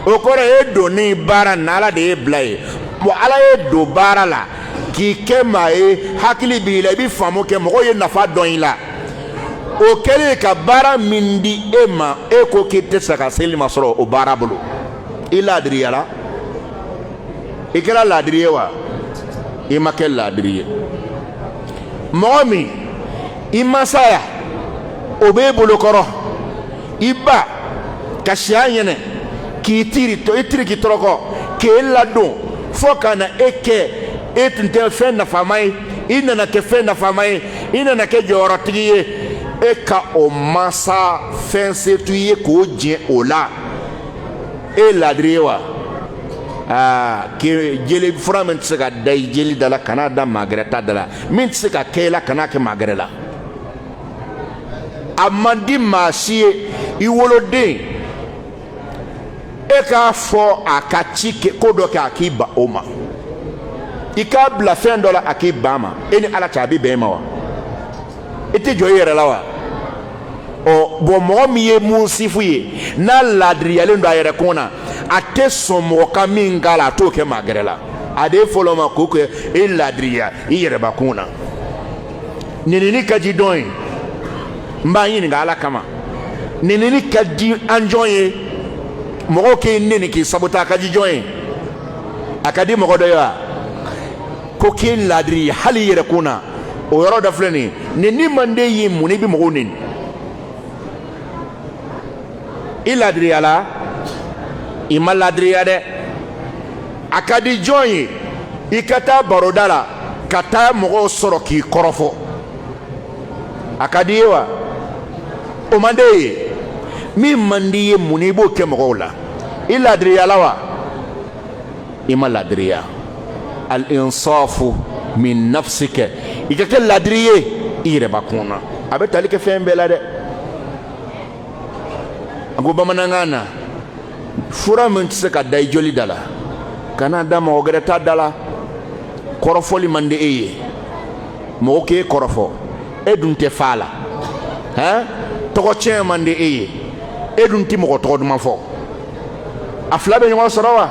o kɔrɔ e donni baara na ala de ye bila ye wa ala ye don baara la k'i kɛ maa ye hakili b'i la i bɛ faamu kɛ mɔgɔw ye nafa dɔn i la o kɛlen ka baara min di e ma e ko k'i tɛ se ka seli ma sɔrɔ o baara bolo i laadiriyala i kɛra laadiri ye wa i ma kɛ laadiri ye mɔgɔ min i masaya o b'e bolo kɔrɔ i ba ka siya ɲɛnɛ k'i tiri k'i tɔrɔkɔ k'e ladon fo ka na e kɛ e tun tɛ fɛn nafama ye i nana kɛ fɛn nafama ye i nana kɛ jɔyɔrɔtigi ye e ka o masa fɛn se t'u ye k'o diɲɛ o la e laadiri ye wa k'i jeli fura min tɛ se ka da i jeli da la kana da maa gɛrɛ ta da la min tɛ se ka kɛ i la kana kɛ maa gɛrɛ la a man di maa si ye i woloden e k'a fɔ a ka ci kɛ ko dɔ kɛ a k'i ban o ma i k'a bila fɛn dɔ la a k'i ban ma e ni ala cɛ a bɛ bɛn i ma wa i tɛ jɔ i yɛrɛ la wa bɔn mɔgɔ min ye mun sifu ye n'a laadiriyalen don a yɛrɛ kun na a tɛ sɔn mɔgɔ ka min k'a la a t'o kɛ maa gɛrɛ la a de ye fɔlɔ ma k'o kɛ e laadiriya i yɛrɛbakun na nenini ka di dɔn ye n b'a ɲininka ala kama nenini ka di an jɔn ye mɔgɔw k'i neni k'i sabuta a ka di jɔn ye a ka di mɔgɔ dɔ ye wa ko k'i laadiri hali i yɛrɛ kun na o yɔrɔ dɔ filɛ nin ye ni manden y'i mun i bɛ mɔgɔw neni i laadiriya la i ma laadiriya dɛ a ka di jɔn ye i ka taa baroda la ka taa mɔgɔw sɔrɔ k'i kɔrɔfɔ a ka di ye wa o man d'e ye min man di ye mun i b'o kɛ mɔgɔw la i laadiriya la wa i ma laadiriya al-insafu min nafsika i ka kɛ laadiri ye i yɛrɛbakun na a bɛ tali kɛ fɛn bɛɛ la dɛ Ako bamanangana fura min tɛ se ka da I joli da la kana da mɔgɔ wɛrɛ ta da la kɔrɔfɔli man di e ye mɔgɔ k'e kɔrɔfɔ e dun tɛ fa la tɔgɔ tiɲɛ man di e ye e dun tɛ mɔgɔ tɔgɔ duman fɔ a fila bɛ ɲɔgɔn sɔrɔ wa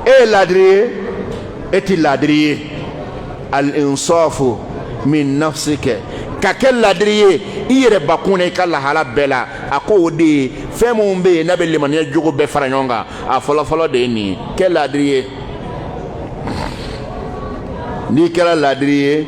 e ye laadiri ye e tɛ laadiri ye al-insafu min nafsika ka kɛ laadiri ye I yɛrɛ bakun na I ka lahala bɛɛ la a ko o de ye fɛn minnu bɛ yen n'a bɛ limaniya jogo bɛɛ fara ɲɔgɔn kan a fɔlɔ-fɔlɔ de ye nin ye kɛ laadiri ye n'i kɛra laadiri ye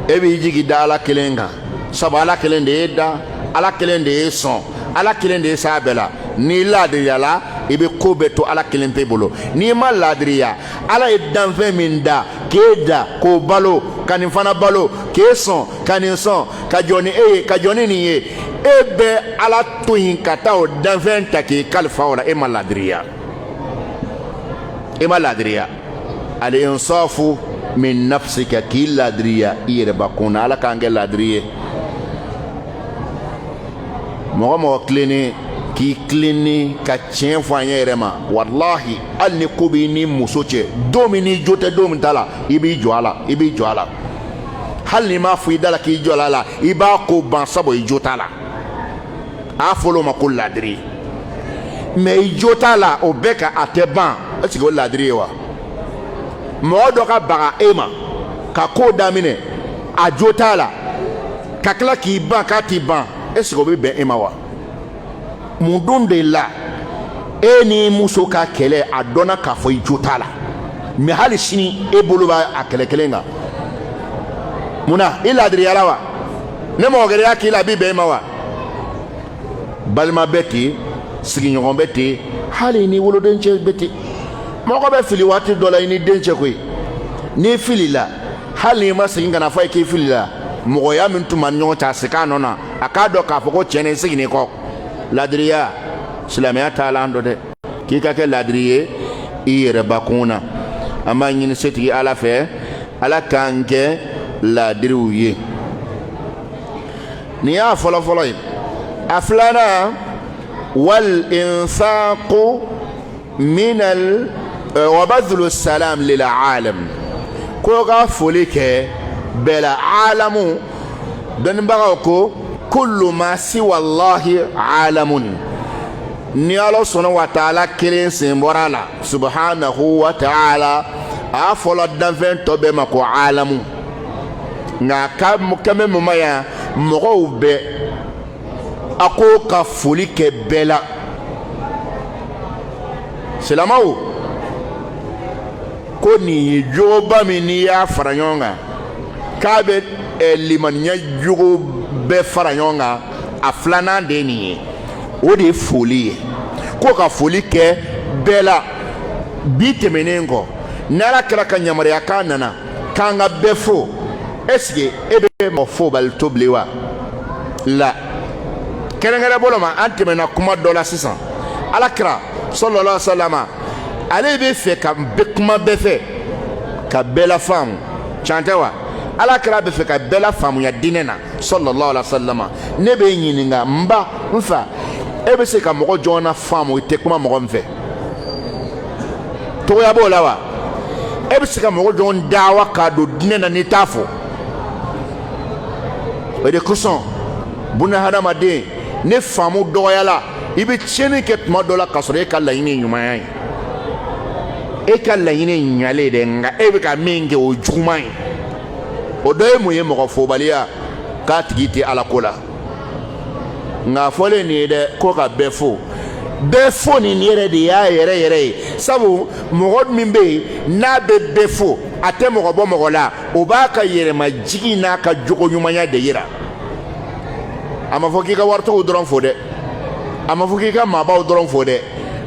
e b'i jigi da Ala kelen kan sabu Ala kelen de y'e da Ala kelen de y'e sɔn Ala kelen de ye s'a bɛɛ la n'i laadiriyala I bɛ ko bɛɛ to Ala kelen pe bolo n'i ma laadiriya Ala ye danfɛn min da k'e da k'o balo ka nin fana balo k'e sɔn ka nin sɔn ka jɔ ni e ye ka jɔ ni nin ye e bɛ Ala to yen ka taa o danfɛn ta k'i kalifa o la e ma laadiriya al-insafu min nafsika k'i laadiriya I yɛrɛ bakun na Ala k'an kɛ laadiri ye mɔgɔ mɔgɔ tilennen k'i tilenni ka tiɲɛ fɔ an ɲɛ yɛrɛ ma walahi hali ni ko b'i ni muso cɛ don min n'i jo tɛ don min ta la I b'i jɔ a la hali n'i m'a fɔ I da la k'i jɔ a la I b'a ko ban sabu I jo t'a la a fɔlɔ o ma ko laadiri mais I jo t'a la o bɛɛ ka a tɛ ban est-ce que o laadiri ye wa mɔgɔ dɔ ka baga e ma ka ko daminɛ a jo t'a la ka tila k'i ban k'a t'i ban est-ce que o bɛ bɛn e ma wa mun don de la e ni muso ka kɛlɛ a dɔnna k'a fɔ I jo t'a la mais hali sini e bolo b'a a kɛlɛ kelen kan munna I laadiriyala wa ne mɔgɔ wɛrɛ y'a k'i la a b'i bɛn e ma wa balima bɛ ten sigiɲɔgɔn bɛ ten hali ni woloden cɛ bɛ ten mɔgɔ bɛ fili waati dɔ la I ni den cɛ koyi n'i filila hali n'i ma segin ka na fɔ k'i filila mɔgɔya min tun ma ɲɔgɔn cɛ a segin a nɔ na a k'a dɔn k'a fɔ ko tiɲɛ na I seginnen kɔ laadiriya silamɛya t'a la an dɔ dɛ k'i ka kɛ laadiri ye I yɛrɛ bakun na an b'a ɲini setigi Ala fɛ Ala k'an kɛ laadiriw ye nin y'a fɔlɔ-fɔlɔ ye a filanan wal-infaqu minal wa badlu salam lil alam ko ka foli kɛ bɛɛ la alamu dɔnnibagaw ko kullu ma siwa Allahi alamun ni Ala sɔnna wa taala kelen sen bɔra la subhanahu wa taala a fɔlɔ danfɛn tɔ bɛɛ ma ko alamu nka kɛmɛ mun ma yan mɔgɔw bɛ a ko ka foli kɛ bɛɛ la silamɛw ko nin ye jogoba min n'i y'a fara ɲɔgɔn kan k'a bɛ limaniya jogo bɛɛ fara ɲɔgɔn kan a filanan de ye nin ye o de ye foli ye ko ka foli kɛ bɛɛ la bi tɛmɛnen kɔ n'Ala kɛra ka yamaruya k'a nana k'an ka bɛɛ fo est-ce que e bɛ mɔgɔ fo bali to bilen wa la kɛrɛnkɛrɛn bolo ma an tɛmɛna kuma dɔ la sisan Alakira sallallahu alaihi wa sallam ale bɛ fɛ ka kuma bɛɛ fɛ ka bɛɛ la faamu can tɛ wa Alakira bɛ fɛ ka bɛɛ la faamuya diinɛ na sallallahu alaihi wa sallam ne bɛ ɲininka n ba n fa e bɛ se ka mɔgɔ jɔn na faamu i tɛ kuma mɔgɔ min fɛ togoya b'o la wa e bɛ se ka mɔgɔ jɔn dawa k'a don diinɛ na n'i t'a fɔ o de kosɔn bunahadamaden ne faamu dɔgɔyala i bɛ tiɲɛni kɛ tuma dɔ la k'a sɔrɔ e ka laɲini ye ɲumanya ye e ka laɲini ye ɲalen dɛ nka e bɛ ka min kɛ o juguman ye o dɔ ye mun ye mɔgɔ fobaliya k'a tigi tɛ Ala ko la nka fɔlen nin ye dɛ ko ka bɛɛ fo bɛɛ fo nin yɛrɛ de y'a yɛrɛ ye sabu mɔgɔ min bɛ yen n'a bɛ bɛɛ fo a tɛ mɔgɔ bɔ mɔgɔ la o b'a ka yɛrɛmajigi n'a ka jogo ɲumanya de yira a ma fɔ k'i ka waritigiw dɔrɔn fo dɛ a ma fɔ k'i ka maabaw dɔrɔn fo dɛ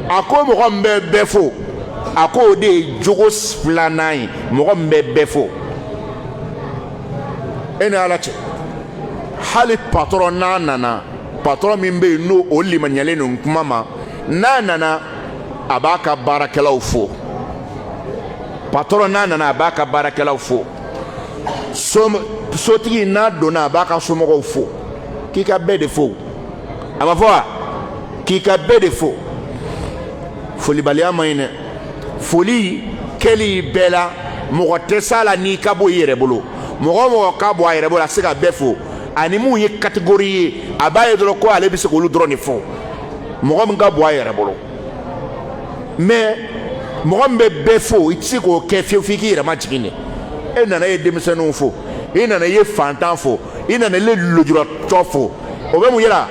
a ko mɔgɔ min bɛ bɛɛ fo a ko o de ye jogo filanan ye mɔgɔ min bɛ bɛɛ fo e ni Ala cɛ hali patɔrɔn n'a nana patɔrɔn min bɛ yen n'o o limaniyalen don kuma ma n'a nana a b'a ka baarakɛlaw fo patɔrɔn n'a nana a b'a ka baarakɛlaw fo sotigi n'a donna a b'a ka somɔgɔw fo k'i ka bɛɛ de fo a ma fɔ wa k'i ka bɛɛ de fo folibaliya ma ɲi dɛ foli kɛli bɛɛ la mɔgɔ tɛ s'a la n'i ka bɔ i yɛrɛ bolo mɔgɔ mɔgɔ ka bɔ a yɛrɛ bolo a se ka bɛɛ fo ani mun ye catégorie ye a b'a ye dɔrɔn ko ale bɛ se k'olu dɔrɔn de fɔ mɔgɔ min ka bɔ a yɛrɛ bolo mais mɔgɔ min bɛ bɛɛ fo i tɛ se k'o kɛ fiyewu f'i k'i yɛrɛ ma jigin dɛ e nana ye denmisɛnninw fo i nana ye fantan fo i nana ye lujuratɔ fo o bɛ mun yira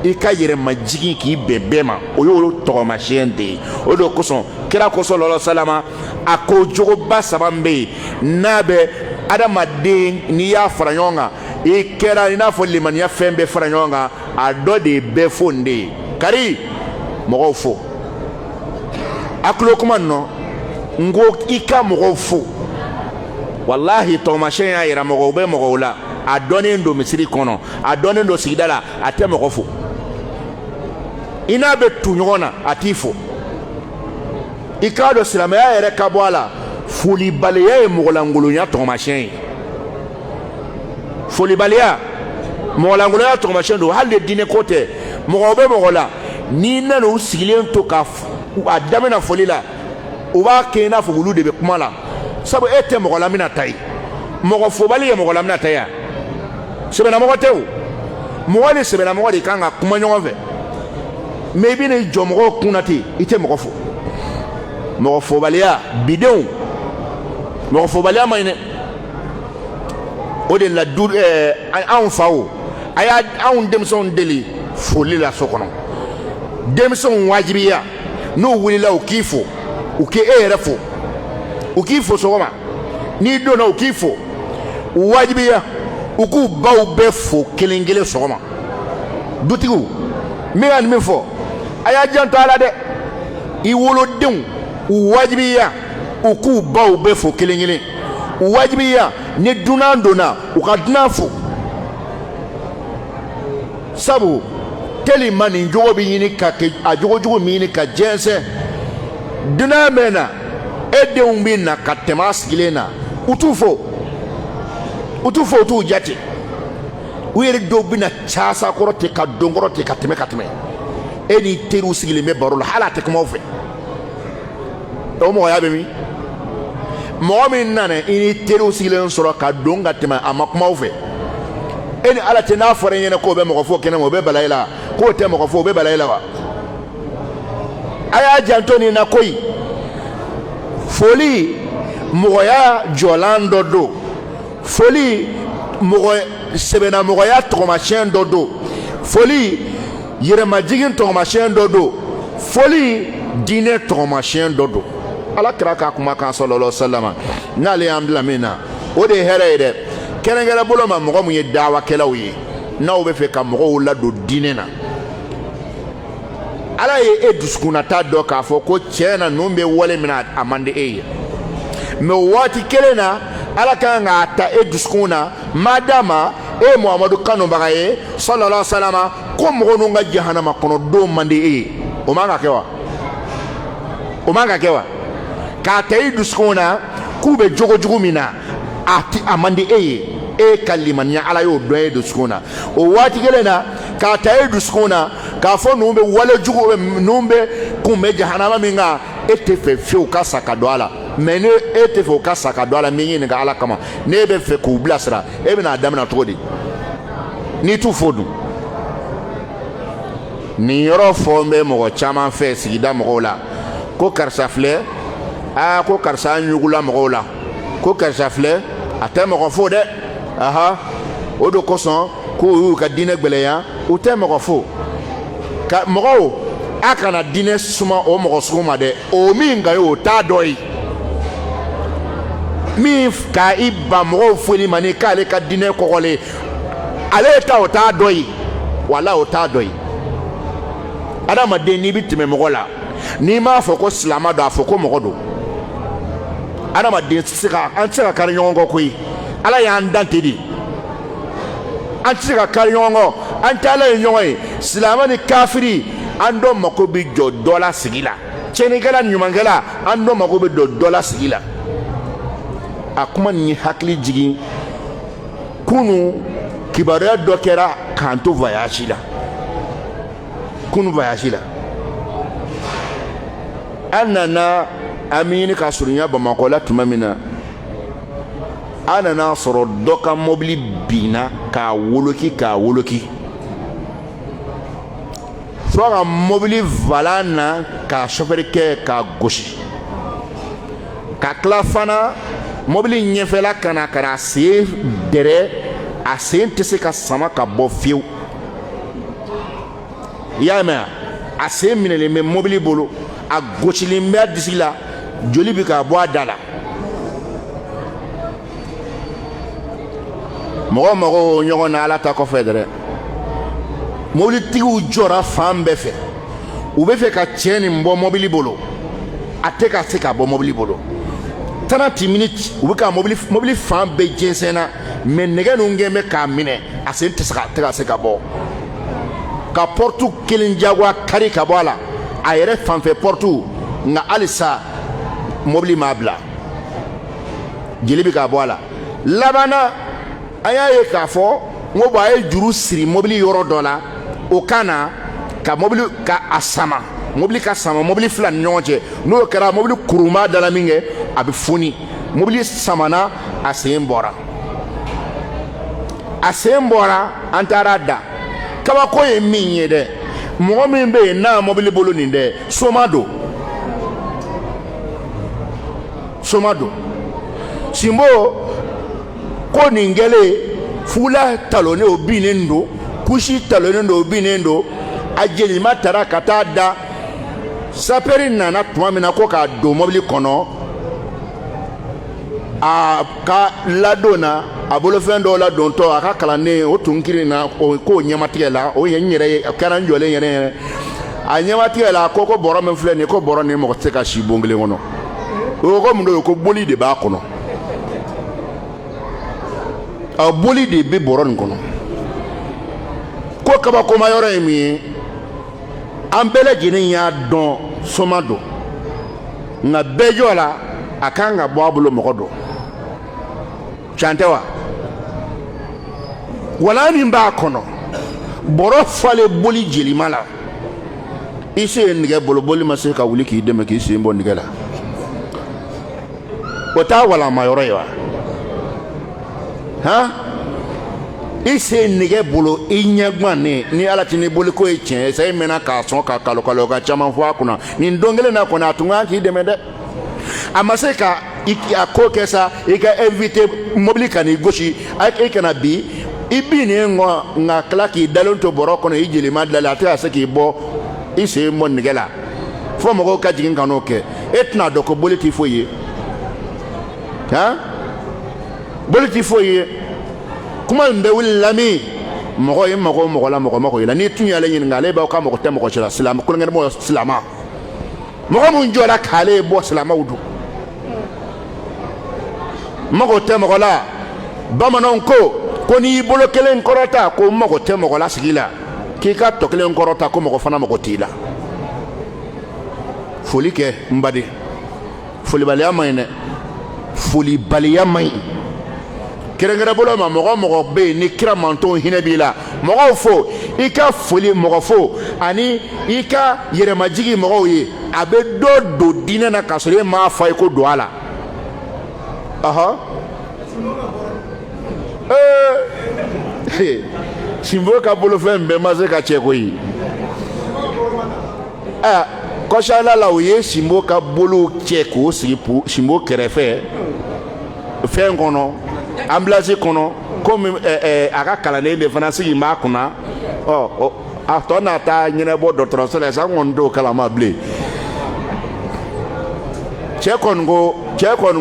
i ka yɛrɛmajigin k'i bɛn bɛɛ ma o y'olu tɔgɔmasiyɛn de ye o de kosɔn kira kosɔn lɔlɔ salama a ko jogoba saba min bɛ yen n'a bɛ adamaden n'i y'a fara ɲɔgɔn kan i kɛra i n'a fɔ limaniya fɛn bɛɛ fara ɲɔgɔn kan a dɔ de ye bɛɛ fo nin de ye kari mɔgɔw fo a tulo kuma nɔ n ko i ka mɔgɔw fo walahi tɔgɔmasiyɛn y'a yira mɔgɔw bɛ mɔgɔw la a dɔnnen don misiri kɔnɔ a dɔnnen don sigida la a tɛ mɔgɔ fo i n'a bɛ tu ɲɔgɔn na a t'i fo i k'a dɔn silamɛya yɛrɛ ka bɔ a la folibaliya ye mɔgɔlankolonya tɔgɔmasiyɛn ye folibaliya mɔgɔlankolonya tɔgɔmasiyɛn don hali de diinɛ ko tɛ mɔgɔw bɛ mɔgɔ la n'i nana u sigilen to ka a daminɛ foli la u b'a kɛ i n'a fɔ olu de bɛ kuma la sabu e tɛ mɔgɔ la mina ta ye mɔgɔ fobali ye mɔgɔ la mina ta ye sɛbɛnamɔgɔ tɛ o mɔgɔ ni sɛbɛnamɔgɔ de kan ka kuma ɲɔgɔn fɛ mais i bɛna i jɔ mɔgɔw kunna ten i tɛ mɔgɔ fo mɔgɔ fobaliya bidenw mɔgɔ fobaliya ma ɲi dɛ o de la du anw faw a y'a anw denmisɛnw deli foli la so kɔnɔ denmisɛnw wajibiya n'u wulila u k'i fo u k'i e yɛrɛ fo u k'i fo sɔgɔma n'i donna u k'i fo u wajibiya u k'u baw bɛɛ fo kelen kelen sɔgɔma dutigiw n bɛ ka nin min fɔ a y'a janto a la dɛ i wolodenw u wajibiya u k'u baw bɛɛ fo kelen kelen u wajibiya ni dunan donna u ka dunan fo sabu telima nin jogo bɛ ɲini ka kɛ a jogojugu min ɲini ka jɛnsɛn dunan bɛ na e denw bɛ na ka tɛmɛ a sigilen na u t'u fo u t'u jate u yɛrɛ dɔw bɛ na caasa kɔrɔ ten ka don kɔrɔ ten ka tɛmɛ e n'i teriw sigilen bɛ baro la hali a tɛ kuma aw fɛ o mɔgɔya bɛ min mɔgɔ min nana i ni teriw sigilen sɔrɔ ka don ka tɛmɛ a ma kuma aw fɛ e ni ala tɛ n'a fɔra i ɲɛna k'o bɛ mɔgɔ fo kɛnɛ ma o bɛ bala i la k'o tɛ mɔgɔ fo o bɛ bala i la wa a y'a janto nin na koyi foli mɔgɔya jɔlan dɔ don foli sɛbɛnnamɔgɔya tɔgɔmasiyɛn dɔ don foli yɛrɛmajigin tɔgɔmasiyɛn dɔ don foli diinɛ tɔgɔmasiyɛn dɔ don ala kira ka kumakan sɔlɔlɔ salama n'ale y'an bila min na o de ye hɛrɛ ye dɛ kɛrɛnkɛrɛn bolo ma mɔgɔ min ye dawakɛlaw ye n'aw bɛ fɛ ka mɔgɔw ladon diinɛ na ala ye e dusukunnata dɔ k'a fɔ ko tiɲɛ na ninnu bɛ wale min na a man di e ye mais o waati kelen na ala kan k'a ta e dusukun na madama e muhamadu kanubaga ye sallallahu salama ko mɔgɔ ninnu ka jahanama kɔnɔ don man di e ye o man ka kɛ wa o man ka kɛ wa k'a ta e dusukun na k'u bɛ jogo jugu min na a man di e ye e ka limaniya ala y'o dɔn e dusukun na o waati kelen na k'a ta e dusukun na k'a fɔ ninnu bɛ wale jugu ninnu bɛ kun bɛ jahanama min kan e tɛ fɛ fiyewu ka sa ka don a la mais ni e tɛ fɛ o ka sa ka don a la min ɲininka ala kama n'e bɛ fɛ k'u bilasira e bɛna a daminɛ cogo di n'i t'u fo dun nin yɔrɔ fɔ n bɛ mɔgɔ caman fɛ sigida mɔgɔw la ko karisa filɛ ko karisa ɲugula mɔgɔw la ko karisa filɛ a tɛ mɔgɔ fo dɛ aha o de kosɔn k'u y'u ka diinɛ gbɛlɛya u tɛ mɔgɔ fo ka mɔgɔw a kana diinɛ suma o mɔgɔ sugu ma dɛ o min ka ye o t'a dɔ ye min ka i ban mɔgɔw foli ma ni k'ale ka diinɛ kɔgɔlen ale ta o t'a dɔ ye wala o t'a dɔ ye adamaden n'i bɛ tɛmɛ mɔgɔ la n'i m'a fɔ ko silamɛ don a fɔ ko mɔgɔ don adamaden an tɛ se ka kari ɲɔgɔn kɔ koyi ala y'an dan ten de an tɛ se ka kari ɲɔgɔn kɔ an tɛ ala ye ɲɔgɔn ye silamɛ ni kafiri an dɔ mako bɛ jɔ dɔ la sigi la tiɲɛnikɛla ni ɲumankɛla an dɔ mako bɛ jɔ dɔ la sigi la a kuma nin ye hakili jigin kunu kibaruya dɔ kɛra k'an to voyage la kun voyage la anana amini ka surunya Bamako la tuma mina anana sɔrɔ dɔ ka mobili binna k'a woloki fo ka mobili vala na k'a chauffeur kɛ k'a gosi ka tila fana mobili ɲɛfɛla kana ka sen dɛrɛ a sen tɛ se ka sama ka bɔ fiyewu i y'a mɛn a sen minɛlen bɛ mobili bolo a gosilen bɛ a disi la joli bɛ ka bɔ a da la mɔgɔ mago ɲɔgɔn na ala ta kɔfɛ dɛrɛ mobilitigiw jɔra fan bɛɛ fɛ u bɛ fɛ ka cɛ nin bɔ mobili bolo a tɛ ka se ka bɔ mobili bolo 30 minutes u bɛ ka mobili fan bɛɛ jɛnsɛnna mɛ nɛgɛ ninnu gɛn bɛ k'a minɛ a sen tɛ ka se ka bɔ ka porte kelen jagoya kari ka bɔ a la a yɛrɛ fanfɛ porte nka halisa mobili m'a bila jeli bɛ ka bɔ a la labanna an y'a ye k'a fɔ n ko a ye juru siri mobili yɔrɔ dɔ la o kan na ka mobili ka sama mobili fila ni ɲɔgɔn cɛ n'o kɛra mobili kuruma da la min kɛ a bɛ foni mobili samana a sen bɔra an taara da kabako ye min ye dɛ mɔgɔ min bɛ yen n'a mobili bolo nin dɛ soma don sinbo ko nin kɛlen fula talonnen o binnen don kusi talonnen don o binnen don a jelima taara ka taa da sapɛri nana tuma min na ko k'a don mobili kɔnɔ a ka ladon na a bolofɛn dɔw ladontɔ a ka kalanden o tun kirin na k'o ɲɛmatigɛ la o ye n yɛrɛ ye a kɛra n jɔlen yɛrɛ a ɲɛmatigɛ la ko bɔrɔ min filɛ nin ye ko bɔrɔ nin mɔgɔ tɛ se ka si bon kelen kɔnɔ o ko mun do ko boli de b'a kɔnɔ a boli de bɛ bɔrɔ nin kɔnɔ ko kabakoma yɔrɔ ye min ye an bɛɛ lajɛlen y'a dɔn soma don nka bɛɛ jɔ la a kan ka bɔ a bolo mɔgɔ dɔ can tɛ wa wala min b'a kɔnɔ bɔrɔ falen boli jelima la i se ye nɛgɛ bolo boli ma se ka wuli k'i dɛmɛ k'i sen bɔ nɛgɛ la o t'a walama yɔrɔ ye wa han i se nɛgɛ bolo i ɲɛguwan ni ala tɛ ne boli ko ye tiɲɛ ye sa i mɛnna k'a sɔn ka kalo ka caman fɔ a kunna nin don kelen na kɔni a tun kan k'i dɛmɛ dɛ a ma se ka a ko kɛ sa i ka invité mobili ka n'i gosi i kana bi i binnen kɔ nka tila k'i dalen to bɔrɔ kɔnɔ i jelima dilanlen a tɛ ka se k'i bɔ i sen bɔ nɛgɛ la fo mɔgɔw ka jigin ka n'o kɛ e tɛna dɔn ko boli tɛ foyi ye han boli tɛ foyi ye kuma in bɛ wuli lami mɔgɔ ye mɔgɔ la mɔgɔ mako ye la n'i tun y'ale ɲininka ale b'aw ka mɔgɔ tɛ mɔgɔ si la silamɛ kolonkɛmɔgɔ silama mɔgɔ min jɔra k'ale bɔ silamaw don mɔgɔ tɛ mɔgɔ la bamananw ko n'i y'i bolo kelen kɔrɔta ko mɔgɔ tɛ mɔgɔ la sigi la k'i ka tɔ kelen kɔrɔta ko mɔgɔ fana mɔgɔ t'i la foli kɛ n baden folibaliya man ɲi dɛ folibaliya man ɲi kɛrɛnkɛrɛn bolo ma mɔgɔ bɛ yen ni kira mantɔn hinɛ b'i la mɔgɔw fo i ka foli mɔgɔ fo ani i ka yɛrɛmajigi mɔgɔw ye a bɛ dɔ don diinɛ na k'a sɔrɔ e m'a fɔ a ye ko don a la sinbo ka bolofɛn bɛɛ ma se ka cɛ koyi kɔsala la u ye sinbo ka bolo cɛ k'o sigi sinbo kɛrɛfɛ fɛn kɔnɔ ambulance kɔnɔ komi a ka kalanden de fana sigi b'a kunna a tɔ n'a ta ɲɛnabɔ dɔgɔtɔrɔso la sa n kɔni t'o kalama bilen cɛ kɔni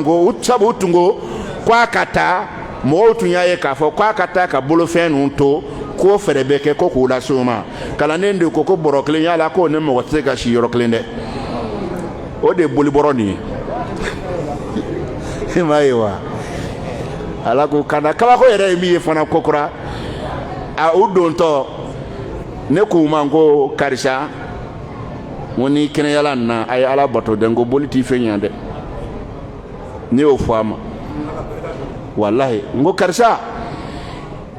ko sabu u tun ko k'a ka taa mɔgɔw tun y'a ye k'a fɔ k'a ka taa ka bolofɛn ninnu to k'o fɛɛrɛ bɛ kɛ ko k'o lase o ma kalanden de ko bɔrɔ kelen y'a la k'o ne mɔgɔ tɛ se ka si yɔrɔ kelen dɛ o de ye bolibɔrɔ nin ye i m'a ye wa ala ko kana kabako yɛrɛ ye min ye fana kokura u dontɔ ne k'u ma ko karisa n ko ni kɛnɛyala nin na a ye ala bato dɛ n ko boli t'i fɛn ɲɛ dɛ ne y'o fɔ a ma walahi n ko karisa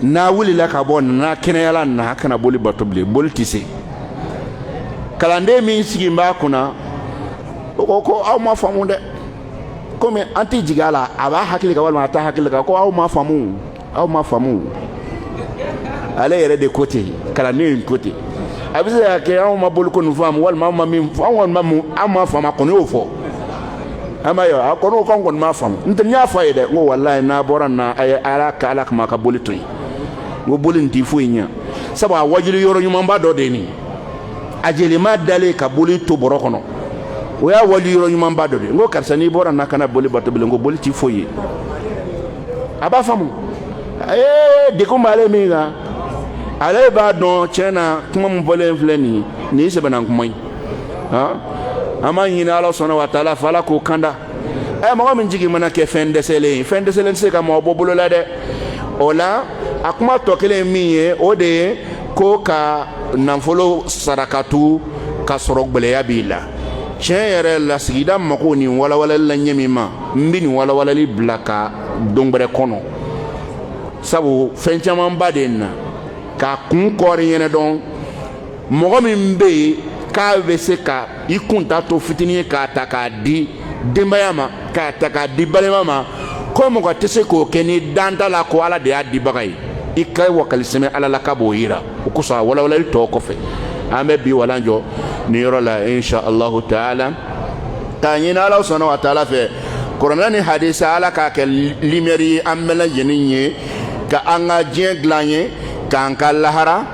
n'a wulila ka bɔ n'a kɛnɛyala nin na a kana boli bato bilen boli tɛ se kalande min sigi ba kuna ko aw ma famu de comme anti jigala aba hakili ka walma ta hakili ka ko aw ma famu ale yɛrɛ de côté kalande côté abise ya ke aw ma bol ko nu famu walma ma min aw ma fama ko no fo ama yo akono ko ma famu ntanya fa yede ngo wallahi na bora na ay ala ka ala ka boli toy ngo boli nti fo nya saba wajili yoro nyuma ba do de ni ajeli ma dale ka boli to boro kono o ya wali yoro nyuma ba do de ngo karsani bora na kana boli bato ngo boli ti fo yi aba famu de ko male mi ga ale ba don chena kuma mu bole fleni ni se banan kuma ha ama yina ala sona wa taala fala ko kanda mo min jigi mana ke fende sele se ka mo bobolo la de ola akuma tokele miye o de ko ka nanfolo sarakatu ka sorogbele ya bila chen yere la sigida mako ni wala la nyemima mbini wala li blaka dongbre kono sabu fenchaman baden ka kun kori yene don mogo min be ka be se ka ikunta to fitini ka ta ka di dembayama ka ta ka di balema ko mo ka tese ko keni danda la ko ala de adi bagay ikay wakal seme ala la ka boyira ko sa wala to ko fe ambe bi wala njo ni rola insha Allah taala tanyina ala subhanahu wa taala fe Qur'ani hadith ala ka ke limeri amela yeninye ka anga jien glanye ka anka lahara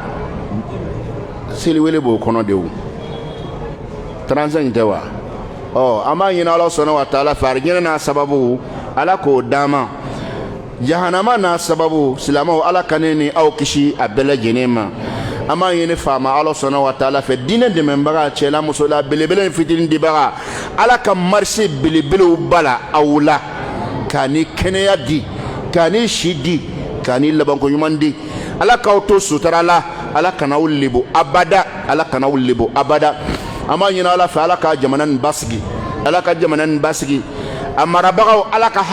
sili wele bo kono dewu 35 dewa ama yina ala subhanahu wa taala farjina na sababu ala ko dama jahannama na sababu silama ala kaneni au kishi abela jenema ama yene fama ala subhanahu wa taala fe dine de membaga chela musola belebele fitin dibaga ala ka marché belebele bala awla kani kenya di kani shidi kani labanko yumandi ala ka auto sutarala ala kana ulibu abada ama yina ala fa ala ka jamanan basigi amarabaw ala ka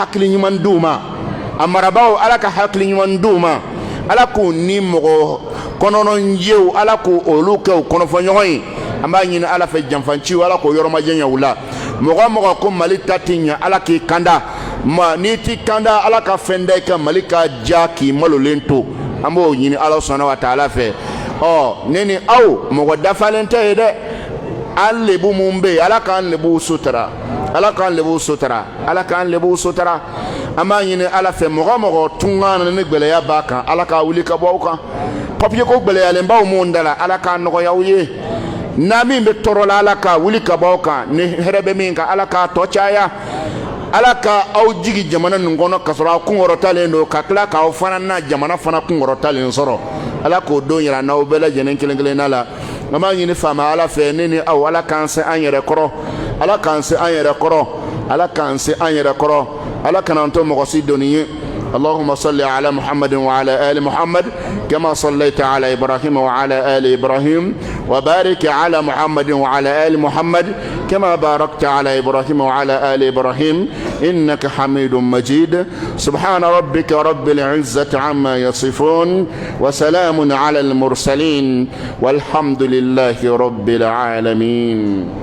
hakli nyumanduma ala ko ni mogo konono njew ala ko oluke kono fonyoy amba nyina ala fe jamfanci ala ko yoroma jenya wula mogo ko malita tinya ala ki kanda ma niti kanda ala ka fende ka malika jaki malolento ambo nyini ala subhanahu wa ta'ala fe neni aw mogo dafalente de allebu mumbe ala kan lebu sutra ama yini ala fe mogo tungana ne gbele ya baka ala ka wuli ka bawka papier ko gbele ya lemba mo ndala ala ka no yawye nami be torola ala ka wuli ka bawka ne herebe minka ala ka tochaya ala ka aw jigi jamana ngono kasora kungoro talendo ka kla ka ofana na jamana fana kungoro talen soro ala ko do yira na obela jenen kelengele nala ama yini fama ala fe nini aw ala kanse anyere koro ala kanse anyere koro ala kananto mogosi doniye اللهم صل على محمد وعلى آل محمد كما صليت على إبراهيم وعلى آل إبراهيم وبارك على محمد وعلى آل محمد كما باركت على إبراهيم وعلى آل إبراهيم إنك حميد مجيد سبحان ربك رب العزة عما يصفون وسلام على المرسلين والحمد لله رب العالمين.